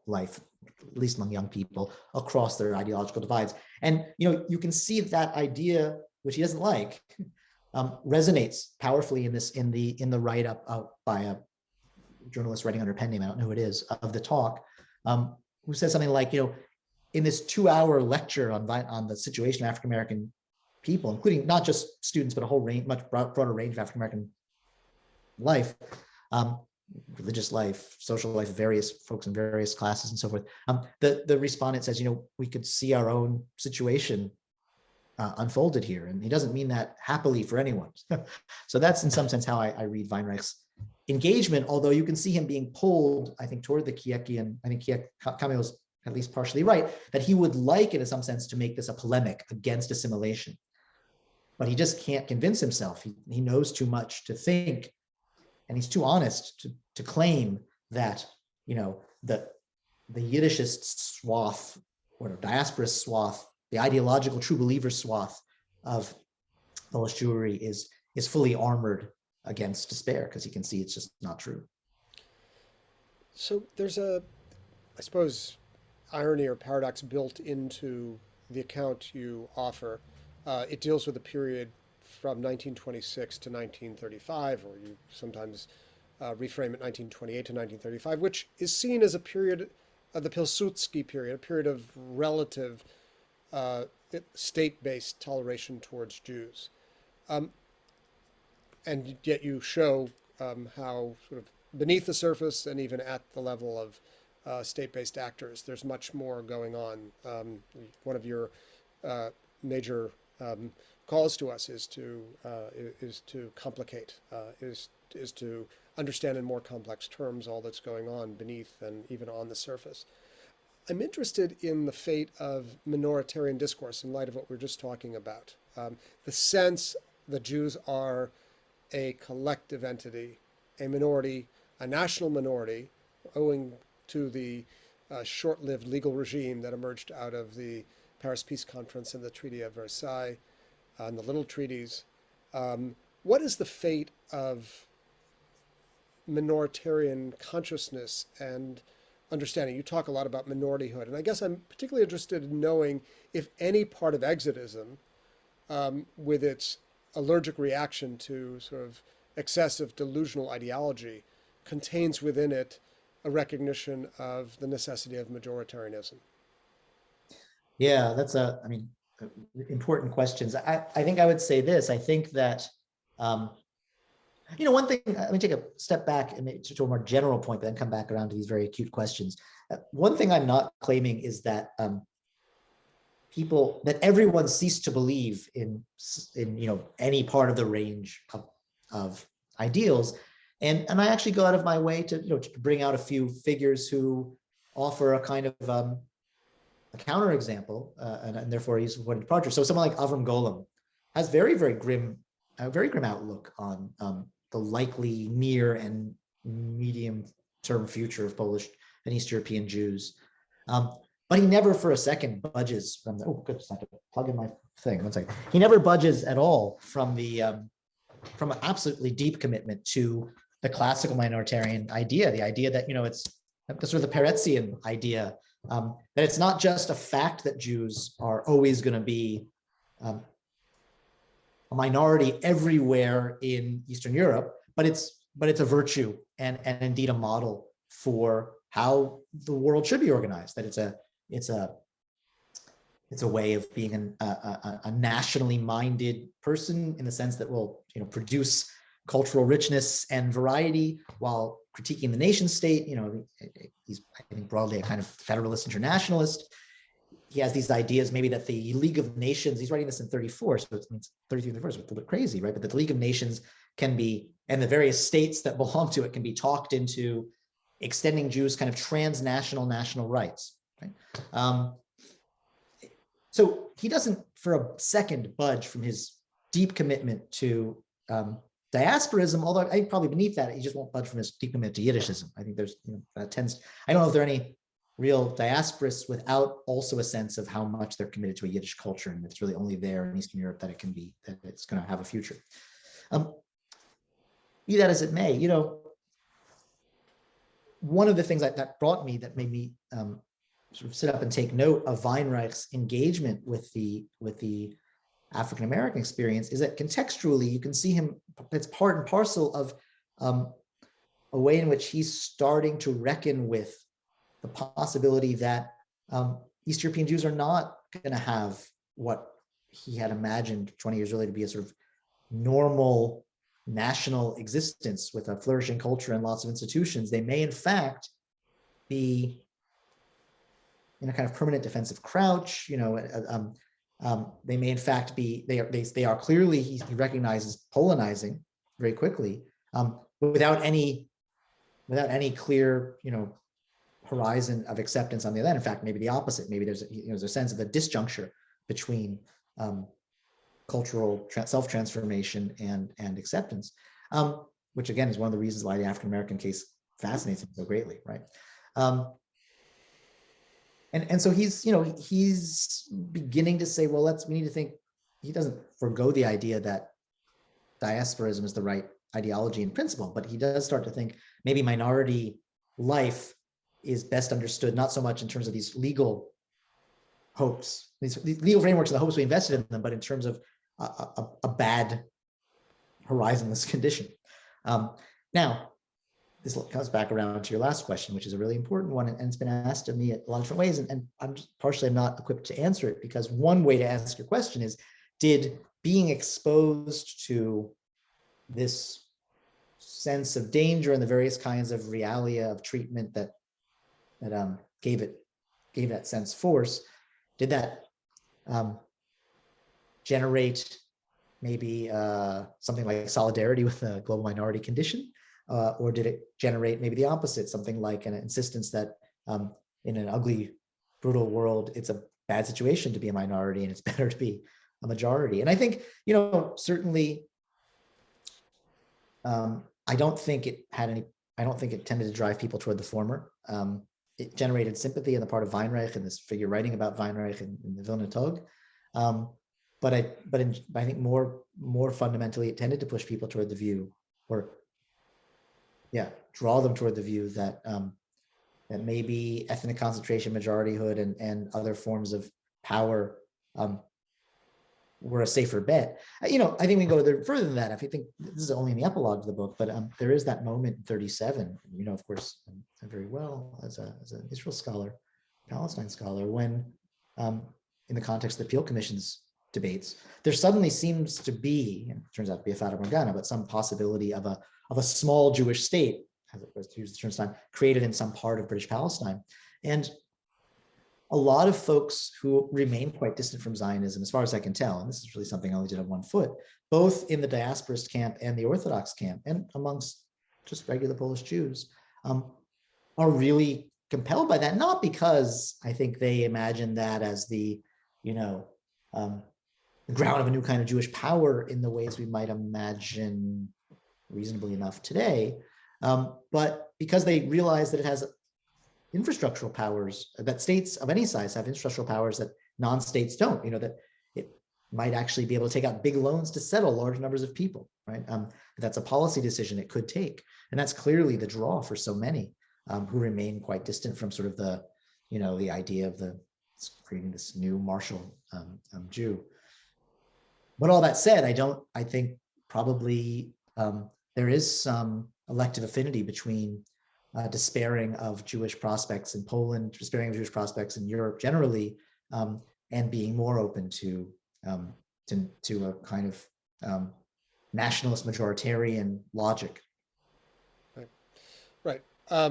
S2: life at least among young people, across their ideological divides. And you can see that idea, which he doesn't like, resonates powerfully in the write-up by a journalist writing under a pen name, I don't know who it is, of the talk, who says something like, in this 2-hour lecture on the situation of African American people, including not just students, but a whole range, much broader range of African American life, religious life, social life, various folks in various classes and so forth. The respondent says, we could see our own situation unfolded here. And he doesn't mean that happily for anyone. So that's in some sense how I read Weinreich's engagement, although you can see him being pulled, I think, toward the Kiekian. I think Camille's at least partially right, that he would like it in some sense to make this a polemic against assimilation. But he just can't convince himself. He knows too much to think, and he's too honest to claim that, the Yiddishist swath or diasporist swath, the ideological true believer swath of Polish Jewry is fully armored against despair, because he can see it's just not true.
S1: So there's I suppose, irony or paradox built into the account you offer. It deals with a period from 1926 to 1935, or you sometimes reframe it 1928 to 1935, which is seen as a period of the Pilsudski period, a period of relative state-based toleration towards Jews. And yet you show how sort of beneath the surface and even at the level of state-based actors, there's much more going on. One of your major calls to us is to complicate, is to understand in more complex terms all that's going on beneath and even on the surface. I'm interested in the fate of minoritarian discourse in light of what we we're just talking about. The sense that Jews are a collective entity, a minority, a national minority, owing to the short-lived legal regime that emerged out of the Paris Peace Conference and the Treaty of Versailles and the Little Treaties. What is the fate of minoritarian consciousness and understanding? You talk a lot about minorityhood, and I guess I'm particularly interested in knowing if any part of exodism, with its allergic reaction to sort of excessive delusional ideology, contains within it a recognition of the necessity of majoritarianism.
S2: Yeah, that's important questions. I think I would say this. I think that, one thing, let me take a step back and to a more general point, but then come back around to these very acute questions. One thing I'm not claiming is that that everyone ceased to believe in any part of the range of ideals. And I actually go out of my way to bring out a few figures who offer a kind of a counterexample, and therefore he's avoided departure. So someone like Avram Golem has very grim outlook on the likely near and medium term future of Polish and East European Jews. But he never for a second budges from the, oh, good, I have to plug in my thing, one second. He never budges at all from from an absolutely deep commitment to the classical minoritarian idea, the idea that, it's the sort of the Peretzian idea, that it's not just a fact that Jews are always going to be a minority everywhere in Eastern Europe, but it's a virtue and indeed a model for how the world should be organized. That it's a way of being a nationally minded person in the sense that will produce cultural richness and variety while critiquing the nation state. He's, I think, broadly a kind of federalist internationalist. He has these ideas maybe that the League of Nations, he's writing this in 34, so it's 33, 34, so it's a little bit crazy, right? But that the League of Nations can be, and the various states that belong to it can be talked into extending Jews' kind of transnational national rights, right? So he doesn't for a second budge from his deep commitment to diasporism, although I think probably beneath that, he just won't budge from his deep commitment to Yiddishism. I think there's, that tends, I don't know if there are any real diasporists without also a sense of how much they're committed to a Yiddish culture, and it's really only there in Eastern Europe that it's going to have a future. Be that as it may, one of the things that made me sort of sit up and take note of Weinreich's engagement with the African-American experience is that contextually you can see him, it's part and parcel of a way in which he's starting to reckon with the possibility that East European Jews are not going to have what he had imagined 20 years earlier to be a sort of normal national existence with a flourishing culture and lots of institutions. They may in fact be in a kind of permanent defensive crouch. They may in fact be, they are clearly, he recognizes, Polonizing very quickly, without any clear, horizon of acceptance on the other end. In fact, maybe the opposite. Maybe there's a sense of a disjuncture between cultural self-transformation and acceptance, which again is one of the reasons why the African-American case fascinates him so greatly, right? And so he's beginning to say, well, we need to think. He doesn't forgo the idea that diasporism is the right ideology in principle, but he does start to think maybe minority life is best understood not so much in terms of these legal hopes, these legal frameworks and the hopes we invested in them, but in terms of a bad horizonless condition. Now, this comes back around to your last question, which is a really important one, and it's been asked of me a lot of different ways, and I'm partially not equipped to answer it, because one way to ask your question is, did being exposed to this sense of danger and the various kinds of realia of treatment that gave that sense force, did that generate maybe something like solidarity with the global minority condition? Or did it generate maybe the opposite, something like an insistence that in an ugly, brutal world, it's a bad situation to be a minority and it's better to be a majority? And I think, certainly, I don't think it tended to drive people toward the former. It generated sympathy on the part of Weinreich and this figure writing about Weinreich in the Vilna Tog. But I think more fundamentally, it tended to push people toward the view, or draw them toward the view that that maybe ethnic concentration, majorityhood, and other forms of power were a safer bet. I think we can go further than that. If you think this is only in the epilogue of the book, but there is that moment in 37, of course, very well as an Israel scholar, Palestine scholar, when in the context of the Peel Commission's debates, there suddenly seems to be, and it turns out to be a fata morgana, but some possibility of a small Jewish state, as it was to use the term time, created in some part of British Palestine. And a lot of folks who remain quite distant from Zionism, as far as I can tell, and this is really something I only did on one foot, both in the diasporist camp and the Orthodox camp, and amongst just regular Polish Jews, are really compelled by that, not because I think they imagine that as the ground of a new kind of Jewish power in the ways we might imagine reasonably enough today, but because they realize that it has infrastructural powers, that states of any size have infrastructural powers that non-states don't, that it might actually be able to take out big loans to settle large numbers of people, right? That's a policy decision it could take. And that's clearly the draw for so many who remain quite distant from sort of the idea of creating this new martial Jew. But all that said, I think probably there is some elective affinity between despairing of Jewish prospects in Poland, despairing of Jewish prospects in Europe generally, and being more open to a kind of nationalist majoritarian logic.
S1: Right. I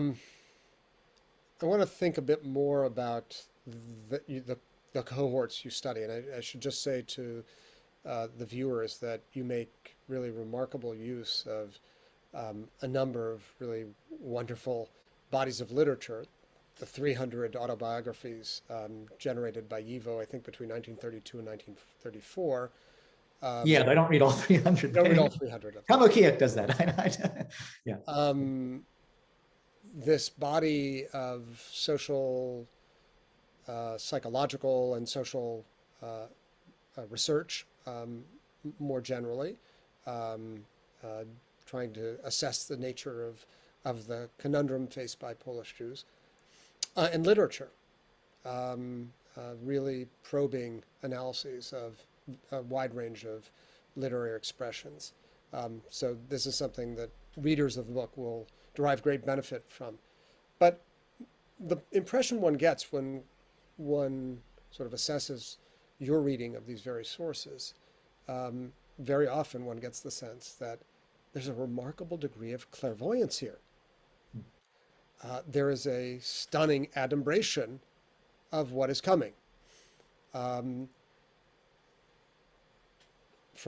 S1: want to think a bit more about the cohorts you study, and I should just say to the viewers that you make really remarkable use of a number of really wonderful bodies of literature. The 300 autobiographies generated by Yivo, I think between 1932 and 1934.
S2: Yeah, I don't read all 300.
S1: Don't read all 300 of them.
S2: Kamakiak does that. Yeah.
S1: This body of social, psychological, and social research, more generally, trying to assess the nature of the conundrum faced by Polish Jews, and literature. really probing analyses of a wide range of literary expressions. So this is something that readers of the book will derive great benefit from. But the impression one gets when one sort of assesses your reading of these various sources, very often one gets the sense that there's a remarkable degree of clairvoyance here. There is a stunning adumbration of what is coming. From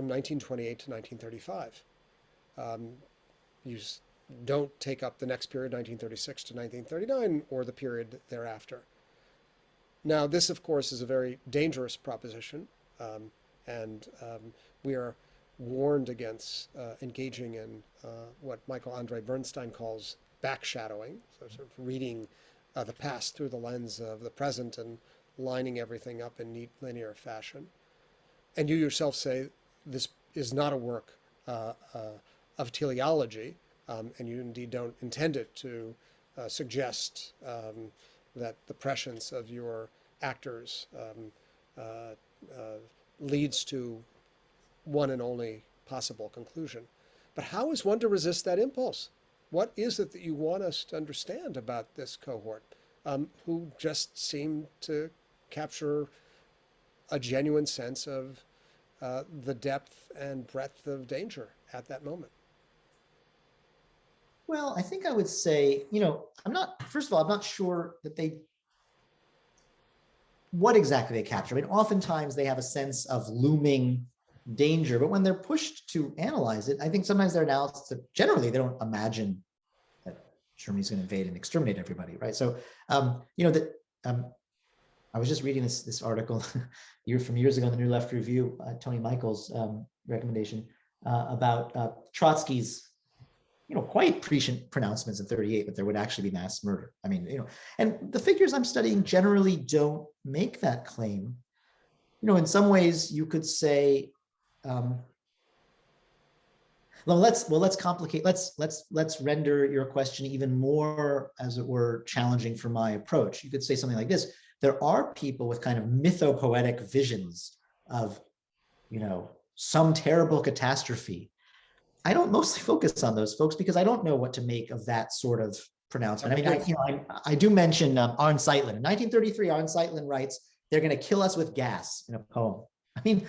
S1: 1928 to 1935. You don't take up the next period, 1936 to 1939, or the period thereafter. Now, this, of course, is a very dangerous proposition, and we are warned against engaging in what Michael Andre Bernstein calls backshadowing, so sort of reading the past through the lens of the present and lining everything up in neat linear fashion. And you yourself say this is not a work of teleology, and you indeed don't intend it to suggest that the prescience of your actors leads to one and only possible conclusion. But how is one to resist that impulse? What is it that you want us to understand about this cohort, who just seem to capture a genuine sense of the depth and breadth of danger at that moment?
S2: Well, I think I would say, first of all, I'm not sure that what exactly they capture. I mean, oftentimes they have a sense of looming danger, but when they're pushed to analyze it, I think sometimes their analysis, generally, they don't imagine that Germany's going to invade and exterminate everybody, right? So, I was just reading this article from years ago in the New Left Review, Tony Michael's recommendation about Trotsky's, quite prescient pronouncements in 1938 that there would actually be mass murder. I mean, and the figures I'm studying generally don't make that claim. In some ways you could say, let's complicate. Let's render your question even more, as it were, challenging for my approach. You could say something like this: there are people with kind of mythopoetic visions of, some terrible catastrophe. I don't mostly focus on those folks because I don't know what to make of that sort of pronouncement. I mean, I do mention Arne Zeitlin. In 1933, Arne Zeitlin writes, "They're going to kill us with gas," in a poem. I mean,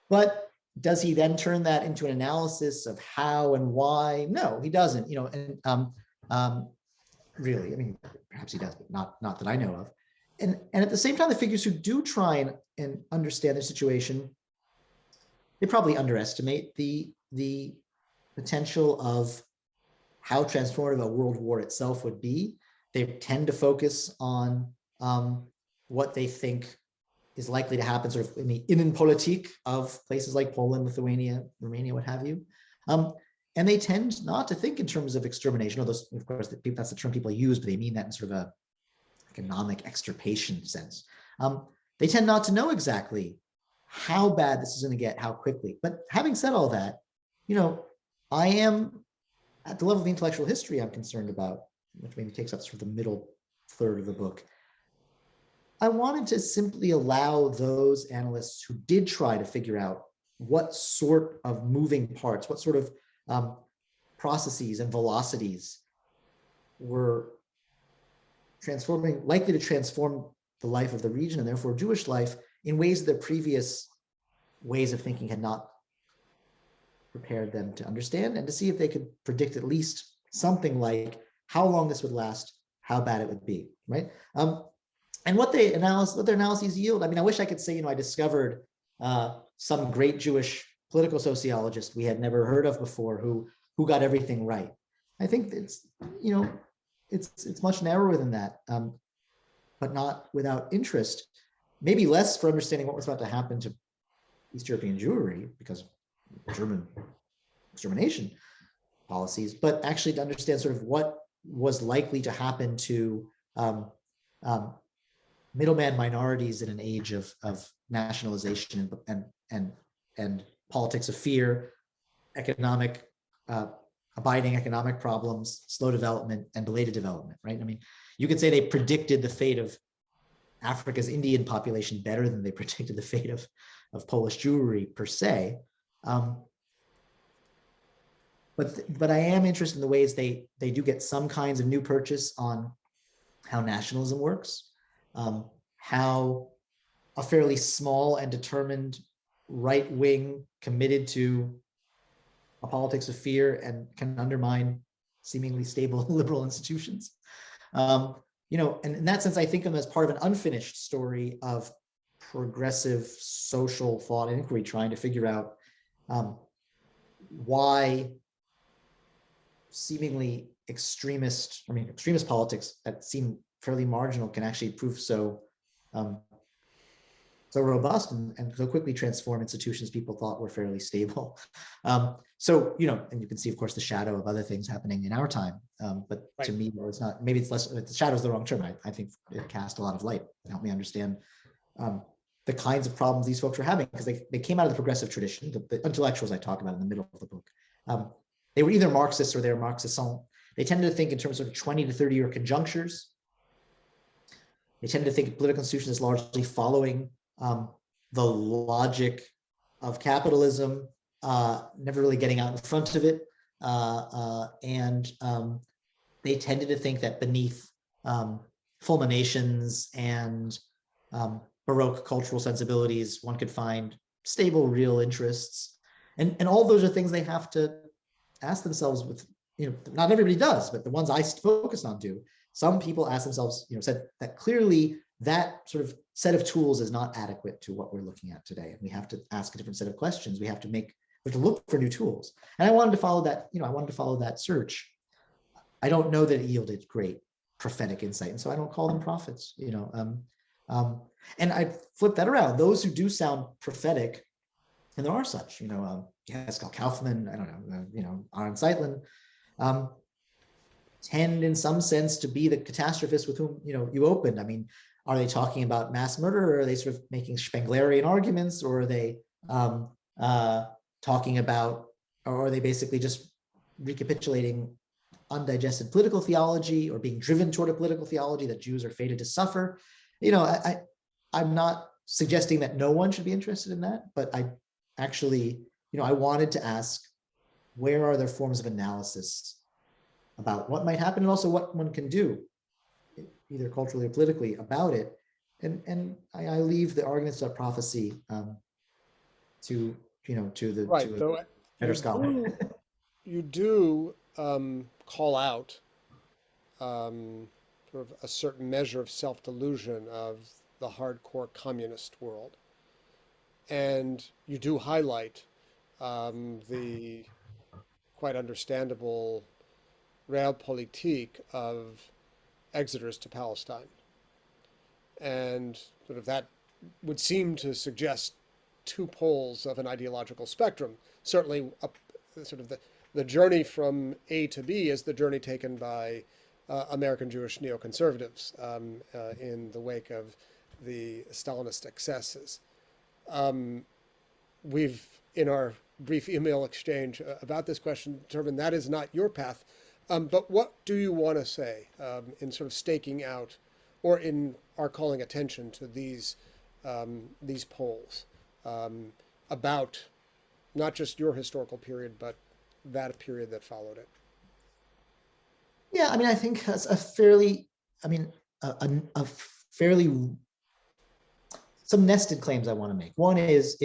S2: but does he then turn that into an analysis of how and why? No, he doesn't. Really, I mean, perhaps he does, but not that I know of. And at the same time, the figures who do try and understand their situation, they probably underestimate the potential of how transformative a world war itself would be. They tend to focus on what they think is likely to happen sort of in the innenpolitik of places like Poland, Lithuania, Romania, what have you. And they tend not to think in terms of extermination, although, of course, that's the term people use, but they mean that in sort of a economic extirpation sense. They tend not to know exactly how bad this is going to get, how quickly. But having said all that, I am, at the level of the intellectual history I'm concerned about, which maybe takes up sort of the middle third of the book, I wanted to simply allow those analysts who did try to figure out what sort of moving parts, what sort of processes and velocities were likely to transform the life of the region and therefore Jewish life in ways that previous ways of thinking had not prepared them to understand, and to see if they could predict at least something like how long this would last, how bad it would be, right? And what their analyses yield. I mean, I wish I could say, I discovered some great Jewish political sociologist we had never heard of before who got everything right. I think it's much narrower than that, but not without interest. Maybe less for understanding what was about to happen to East European Jewry because of German extermination policies, but actually to understand sort of what was likely to happen to middleman minorities in an age of nationalization and politics of fear, abiding economic problems, slow development, and belated development, right? I mean, You could say they predicted the fate of Africa's Indian population better than they predicted the fate of Polish Jewry per se. But I am interested in the ways they do get some kinds of new purchase on how nationalism works, how a fairly small and determined right wing committed to a politics of fear and can undermine seemingly stable liberal institutions. And in that sense, I think of them as part of an unfinished story of progressive social thought and inquiry, trying to figure out why seemingly extremist politics that seem fairly marginal can actually prove so robust and so quickly transform institutions people thought were fairly stable. And you can see, of course, the shadow of other things happening in our time. But right. To me, it's not, maybe it's less, the shadow is the wrong term. I think it cast a lot of light and helped me understand the kinds of problems these folks were having, because they came out of the progressive tradition, the intellectuals I talk about in the middle of the book. They were either Marxists or they were Marxisants. They tended to think in terms of 20 to 30-year conjunctures. They tended to think of political institutions as largely following the logic of capitalism, never really getting out in front of it. And they tended to think that beneath fulminations and Baroque cultural sensibilities, one could find stable, real interests. And all those are things they have to ask themselves with, not everybody does, but the ones I focused on do. Some people ask themselves, said that clearly that sort of set of tools is not adequate to what we're looking at today. And we have to ask a different set of questions. We have to look for new tools. And I wanted to follow that, search. I don't know that it yielded great prophetic insight. And so I don't call them prophets, and I flip that around. Those who do sound prophetic, and there are such, Pascal Kaufman, I don't know, Aaron Zeitlin, tend in some sense to be the catastrophists with whom, you opened. I mean, are they talking about mass murder, or are they sort of making Spenglerian arguments, or are they talking about, or are they basically just recapitulating undigested political theology, or being driven toward a political theology that Jews are fated to suffer? I'm not suggesting that no one should be interested in that, but I actually, I wanted to ask, where are there forms of analysis about what might happen, and also what one can do, either culturally or politically, about it. And I leave the arguments about prophecy to the
S1: right.
S2: to
S1: Though
S2: better scholar.
S1: You do call out sort of a certain measure of self-delusion of the hardcore communist world, and you do highlight the quite understandable realpolitik of exoders to Palestine. And sort of that would seem to suggest two poles of an ideological spectrum. Certainly, sort of the journey from A to B is the journey taken by American Jewish neoconservatives in the wake of the Stalinist excesses. We've, in our brief email exchange about this question, determined that is not your path. But what do you want to say in sort of staking out, or in our calling attention to these polls about not just your historical period, but that period that followed it?
S2: Yeah, I mean, I think that's a fairly, some nested claims I want to make. One is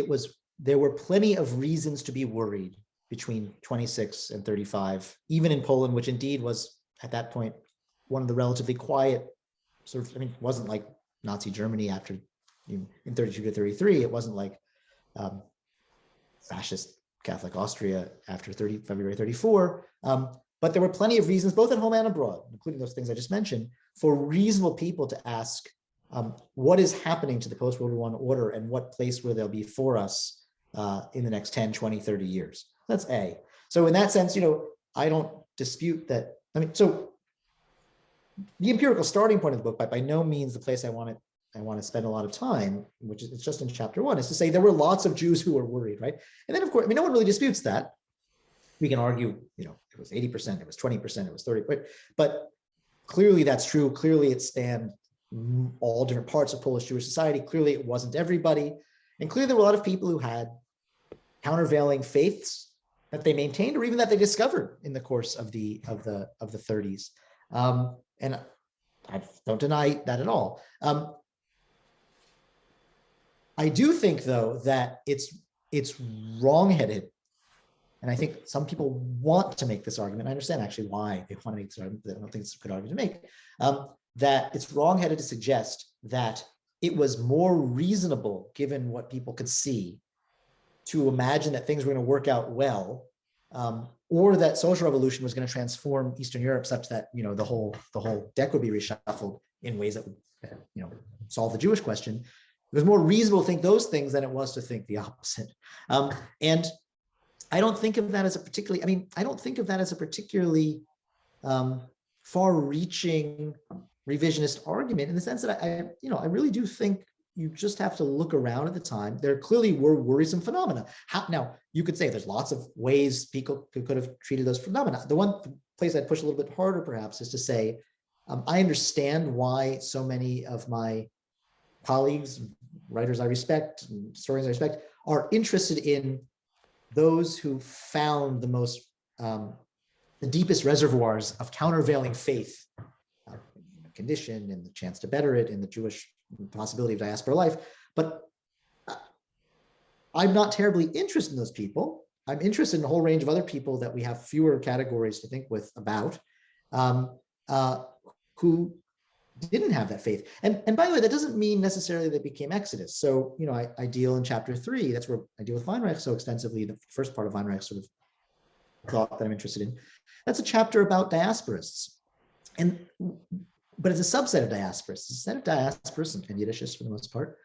S2: there were plenty of reasons to be worried between 26 and 35, even in Poland, which indeed was at that point one of the relatively quiet it wasn't like Nazi Germany after in 32 to 33. It wasn't like fascist Catholic Austria after February 34. But there were plenty of reasons, both at home and abroad, including those things I just mentioned, for reasonable people to ask what is happening to the post-World War I order, and what place will there be for us in the next 10, 20, 30 years. That's A. So in that sense, I don't dispute that. So the empirical starting point of the book, but by no means the place I want to spend a lot of time, which is just in chapter 1, is to say there were lots of Jews who were worried, right? And then, of course, no one really disputes that. We can argue, it was 80%, it was 20%, it was 30%, but clearly that's true. Clearly it spanned all different parts of Polish Jewish society. Clearly it wasn't everybody. And clearly there were a lot of people who had countervailing faiths that they maintained or even that they discovered in the course of the 30s. And I don't deny that at all. I do think, though, that it's wrongheaded, and I think some people want to make this argument. I understand actually why they want to make this argument. I don't think it's a good argument to make. That it's wrongheaded to suggest that it was more reasonable, given what people could see, to imagine that things were going to work out well, or that social revolution was going to transform Eastern Europe such that the whole deck would be reshuffled in ways that would solve the Jewish question. It was more reasonable to think those things than it was to think the opposite. And I don't think of that as a particularly, I don't think of that as a particularly far-reaching revisionist argument, in the sense that I really do think you just have to look around at the time. There clearly were worrisome phenomena. Now, you could say there's lots of ways people could have treated those phenomena. The one place I'd push a little bit harder, perhaps, is to say, I understand why so many of my colleagues, writers I respect, and historians I respect, are interested in those who found the deepest reservoirs of countervailing faith, in the condition, in the chance to better it, in the Jewish possibility of diaspora life. But I'm not terribly interested in those people. I'm interested in a whole range of other people that we have fewer categories to think with about, who didn't have that faith. And by the way, that doesn't mean necessarily they became Exodus. So, I deal in chapter 3, that's where I deal with Weinreich so extensively, the first part of Weinreich's sort of thought that I'm interested in. That's a chapter about diasporists. But it's a subset of diasporists. It's a set of diasporists and Yiddishists for the most part,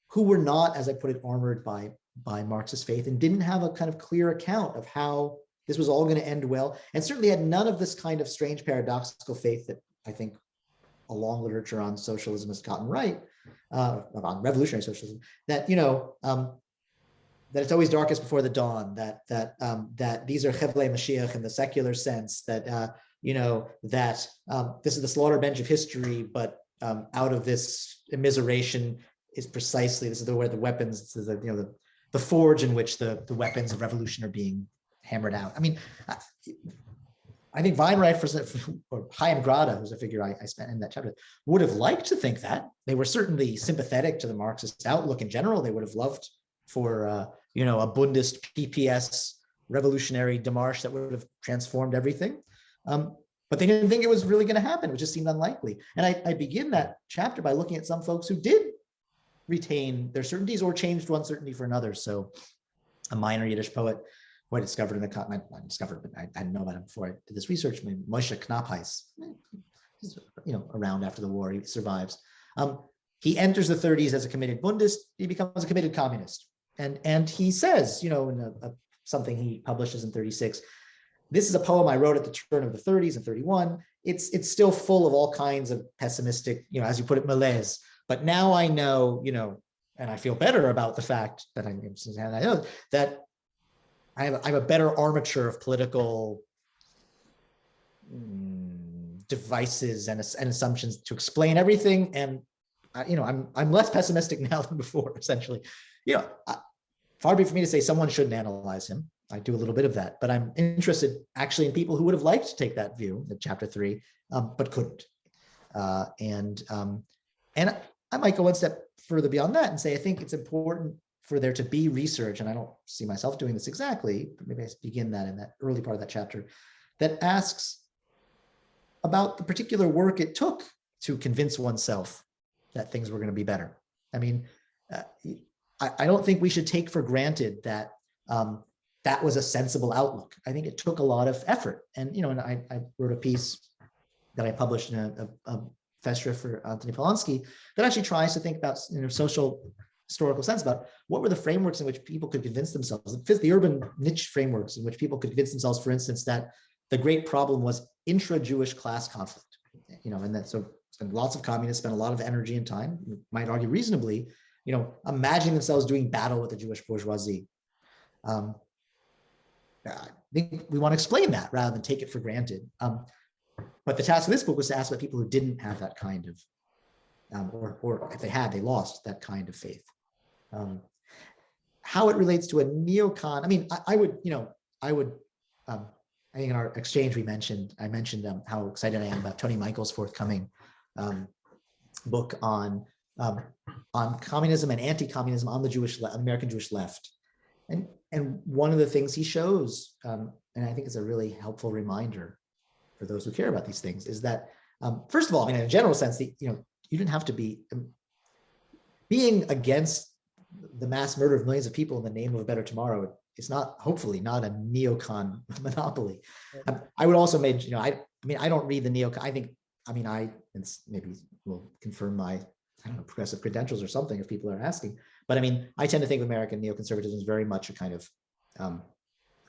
S2: who were not, as I put it, armored by Marxist faith and didn't have a kind of clear account of how this was all going to end well, and certainly had none of this kind of strange paradoxical faith that I think a long literature on socialism has gotten right, on revolutionary socialism, that that it's always darkest before the dawn, that these are Chevlei Mashiach in the secular sense, that that this is the slaughter bench of history, but out of this immiseration is precisely, this is where the weapons, this is the forge in which the weapons of revolution are being hammered out. I think Weinreich, or Chaim Grada, who's a figure I spent in that chapter, would have liked to think that. They were certainly sympathetic to the Marxist outlook in general. They would have loved for a Bundist PPS revolutionary démarche that would have transformed everything. But they didn't think it was really going to happen. It just seemed unlikely. And I begin that chapter by looking at some folks who did retain their certainties or changed one certainty for another. So a minor Yiddish poet who I discovered in the continent, I discovered, but I didn't know about him before I did this research, Moshe Knappheis, he's around after the war, he survives. He enters the 30s as a committed Bundist, he becomes a committed communist. And he says, in something he publishes in 36, this is a poem I wrote at the turn of the 30s and 31. It's still full of all kinds of pessimistic, as you put it, malaise. But now I know, and I feel better about the fact that I know that I have a better armature of political devices and assumptions to explain everything. And I'm less pessimistic now than before. Essentially, far be it for me to say someone shouldn't analyze him. I do a little bit of that, but I'm interested actually in people who would have liked to take that view in chapter 3, but couldn't. And I might go one step further beyond that and say I think it's important for there to be research, and I don't see myself doing this exactly, but maybe I begin that in that early part of that chapter, that asks about the particular work it took to convince oneself that things were going to be better. I don't think we should take for granted that that was a sensible outlook. I think it took a lot of effort. And, and I wrote a piece that I published in a festschrift for Antoni Polonsky that actually tries to think about, social historical sense about what were the frameworks in which people could convince themselves, the urban niche frameworks in which people could convince themselves, for instance, that the great problem was intra-Jewish class conflict, and that so lots of communists spent a lot of energy and time, might argue reasonably, imagining themselves doing battle with the Jewish bourgeoisie. I think we want to explain that rather than take it for granted. But the task of this book was to ask about people who didn't have that kind of, or if they had, they lost that kind of faith. How it relates to a neocon, I mean, I would, I think in our exchange I mentioned how excited I am about Tony Michael's forthcoming book on communism and anti-communism on the American Jewish left. And one of the things he shows, and I think it's a really helpful reminder for those who care about these things, is that, first of all, I mean, in a general sense, you didn't have to be being against the mass murder of millions of people in the name of a better tomorrow. It's not, hopefully, not a neocon monopoly. I would also make, I don't read the neocon. Maybe will confirm my, progressive credentials or something if people are asking. But I mean, I tend to think of American neoconservatism as very much a kind of an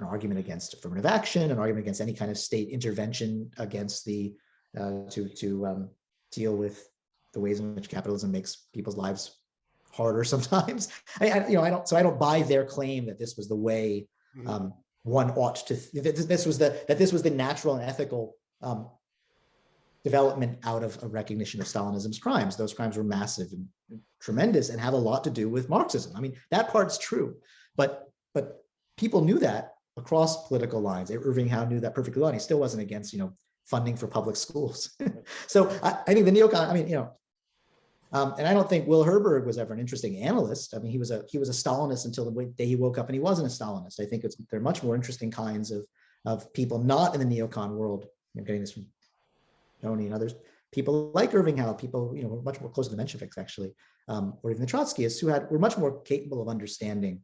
S2: argument against affirmative action, an argument against any kind of state intervention against the to deal with the ways in which capitalism makes people's lives harder sometimes. I don't buy their claim that this was the way one ought to. This was the natural and ethical development out of a recognition of Stalinism's crimes. Those crimes were massive and tremendous and have a lot to do with Marxism. I mean, that part's true, but people knew that across political lines. Irving Howe knew that perfectly well, and he still wasn't against, funding for public schools. So I think the neocon, and I don't think Will Herberg was ever an interesting analyst. I mean, he was a Stalinist until the day he woke up and he wasn't a Stalinist. I think they're much more interesting kinds of people not in the neocon world. I'm getting this from Tony and others. People like Irving Howe, people who were much more close to the Mensheviks actually, or even the Trotskyists, who were much more capable of understanding,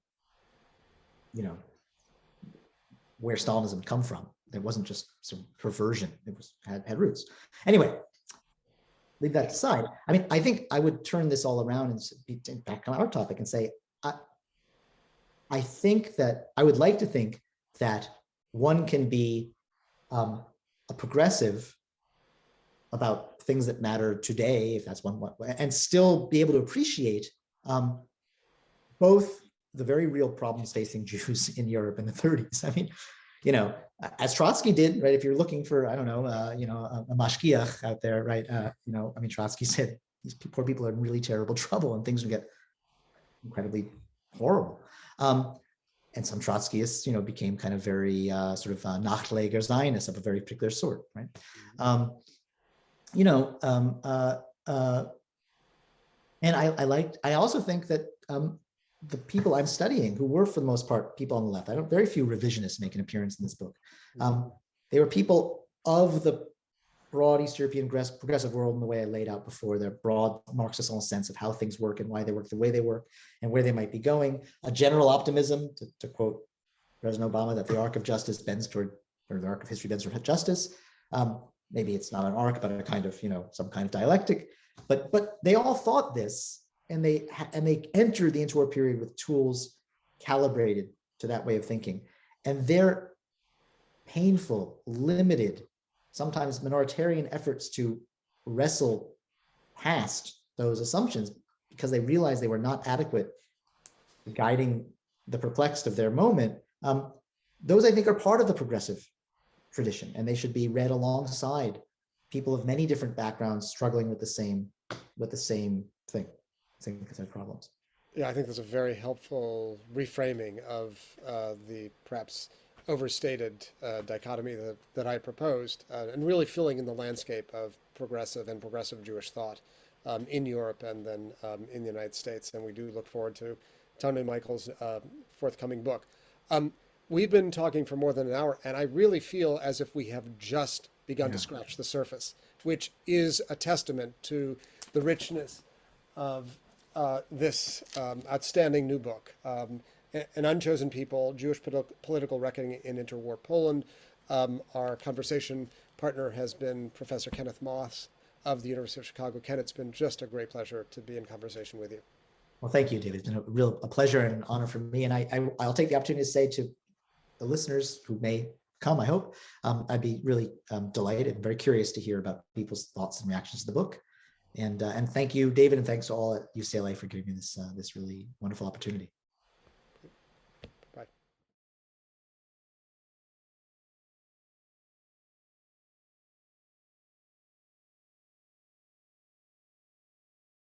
S2: where Stalinism had come from. It wasn't just some perversion; it had roots. Anyway, leave that aside. I mean, I think I would turn this all around and be back on our topic and say, I think that I would like to think that one can be a progressive about things that matter today, if that's one, and still be able to appreciate both the very real problems facing Jews in Europe in the 30s. I mean, as Trotsky did, right? If you're looking for, a mashgiach out there, right? Trotsky said these poor people are in really terrible trouble and things will get incredibly horrible. And some Trotskyists, became kind of very Nachtleger Zionists of a very particular sort, right? And I also think that the people I'm studying, who were for the most part people on the left, very few revisionists make an appearance in this book. They were people of the broad East European progressive world in the way I laid out before, their broad Marxist sense of how things work and why they work the way they work and where they might be going. A general optimism, to quote President Obama, that the arc of justice bends toward, or the arc of history bends toward justice. Maybe it's not an arc, but a kind of, some kind of dialectic. But they all thought this, and they entered the interwar period with tools calibrated to that way of thinking. And their painful, limited, sometimes minoritarian efforts to wrestle past those assumptions because they realized they were not adequate guiding the perplexed of their moment, those I think are part of the progressive tradition, and they should be read alongside people of many different backgrounds struggling with the same thing, same kind of problems.
S1: Yeah, I think that's a very helpful reframing of the perhaps overstated dichotomy that I proposed, and really filling in the landscape of progressive and progressive Jewish thought in Europe and then in the United States. And we do look forward to Tony Michael's forthcoming book. We've been talking for more than an hour, and I really feel as if we have just begun to scratch the surface, which is a testament to the richness of this outstanding new book, An Unchosen People, Jewish Political Reckoning in Interwar Poland. Our conversation partner has been Professor Kenneth Moss of the University of Chicago. Ken, it's been just a great pleasure to be in conversation with you.
S2: Well, thank you, David. It's been a pleasure and an honor for me. And I'll take the opportunity to say to the listeners who may come, I hope, I'd be really delighted and very curious to hear about people's thoughts and reactions to the book. And thank you, David, and thanks to all at UCLA for giving me this really wonderful opportunity.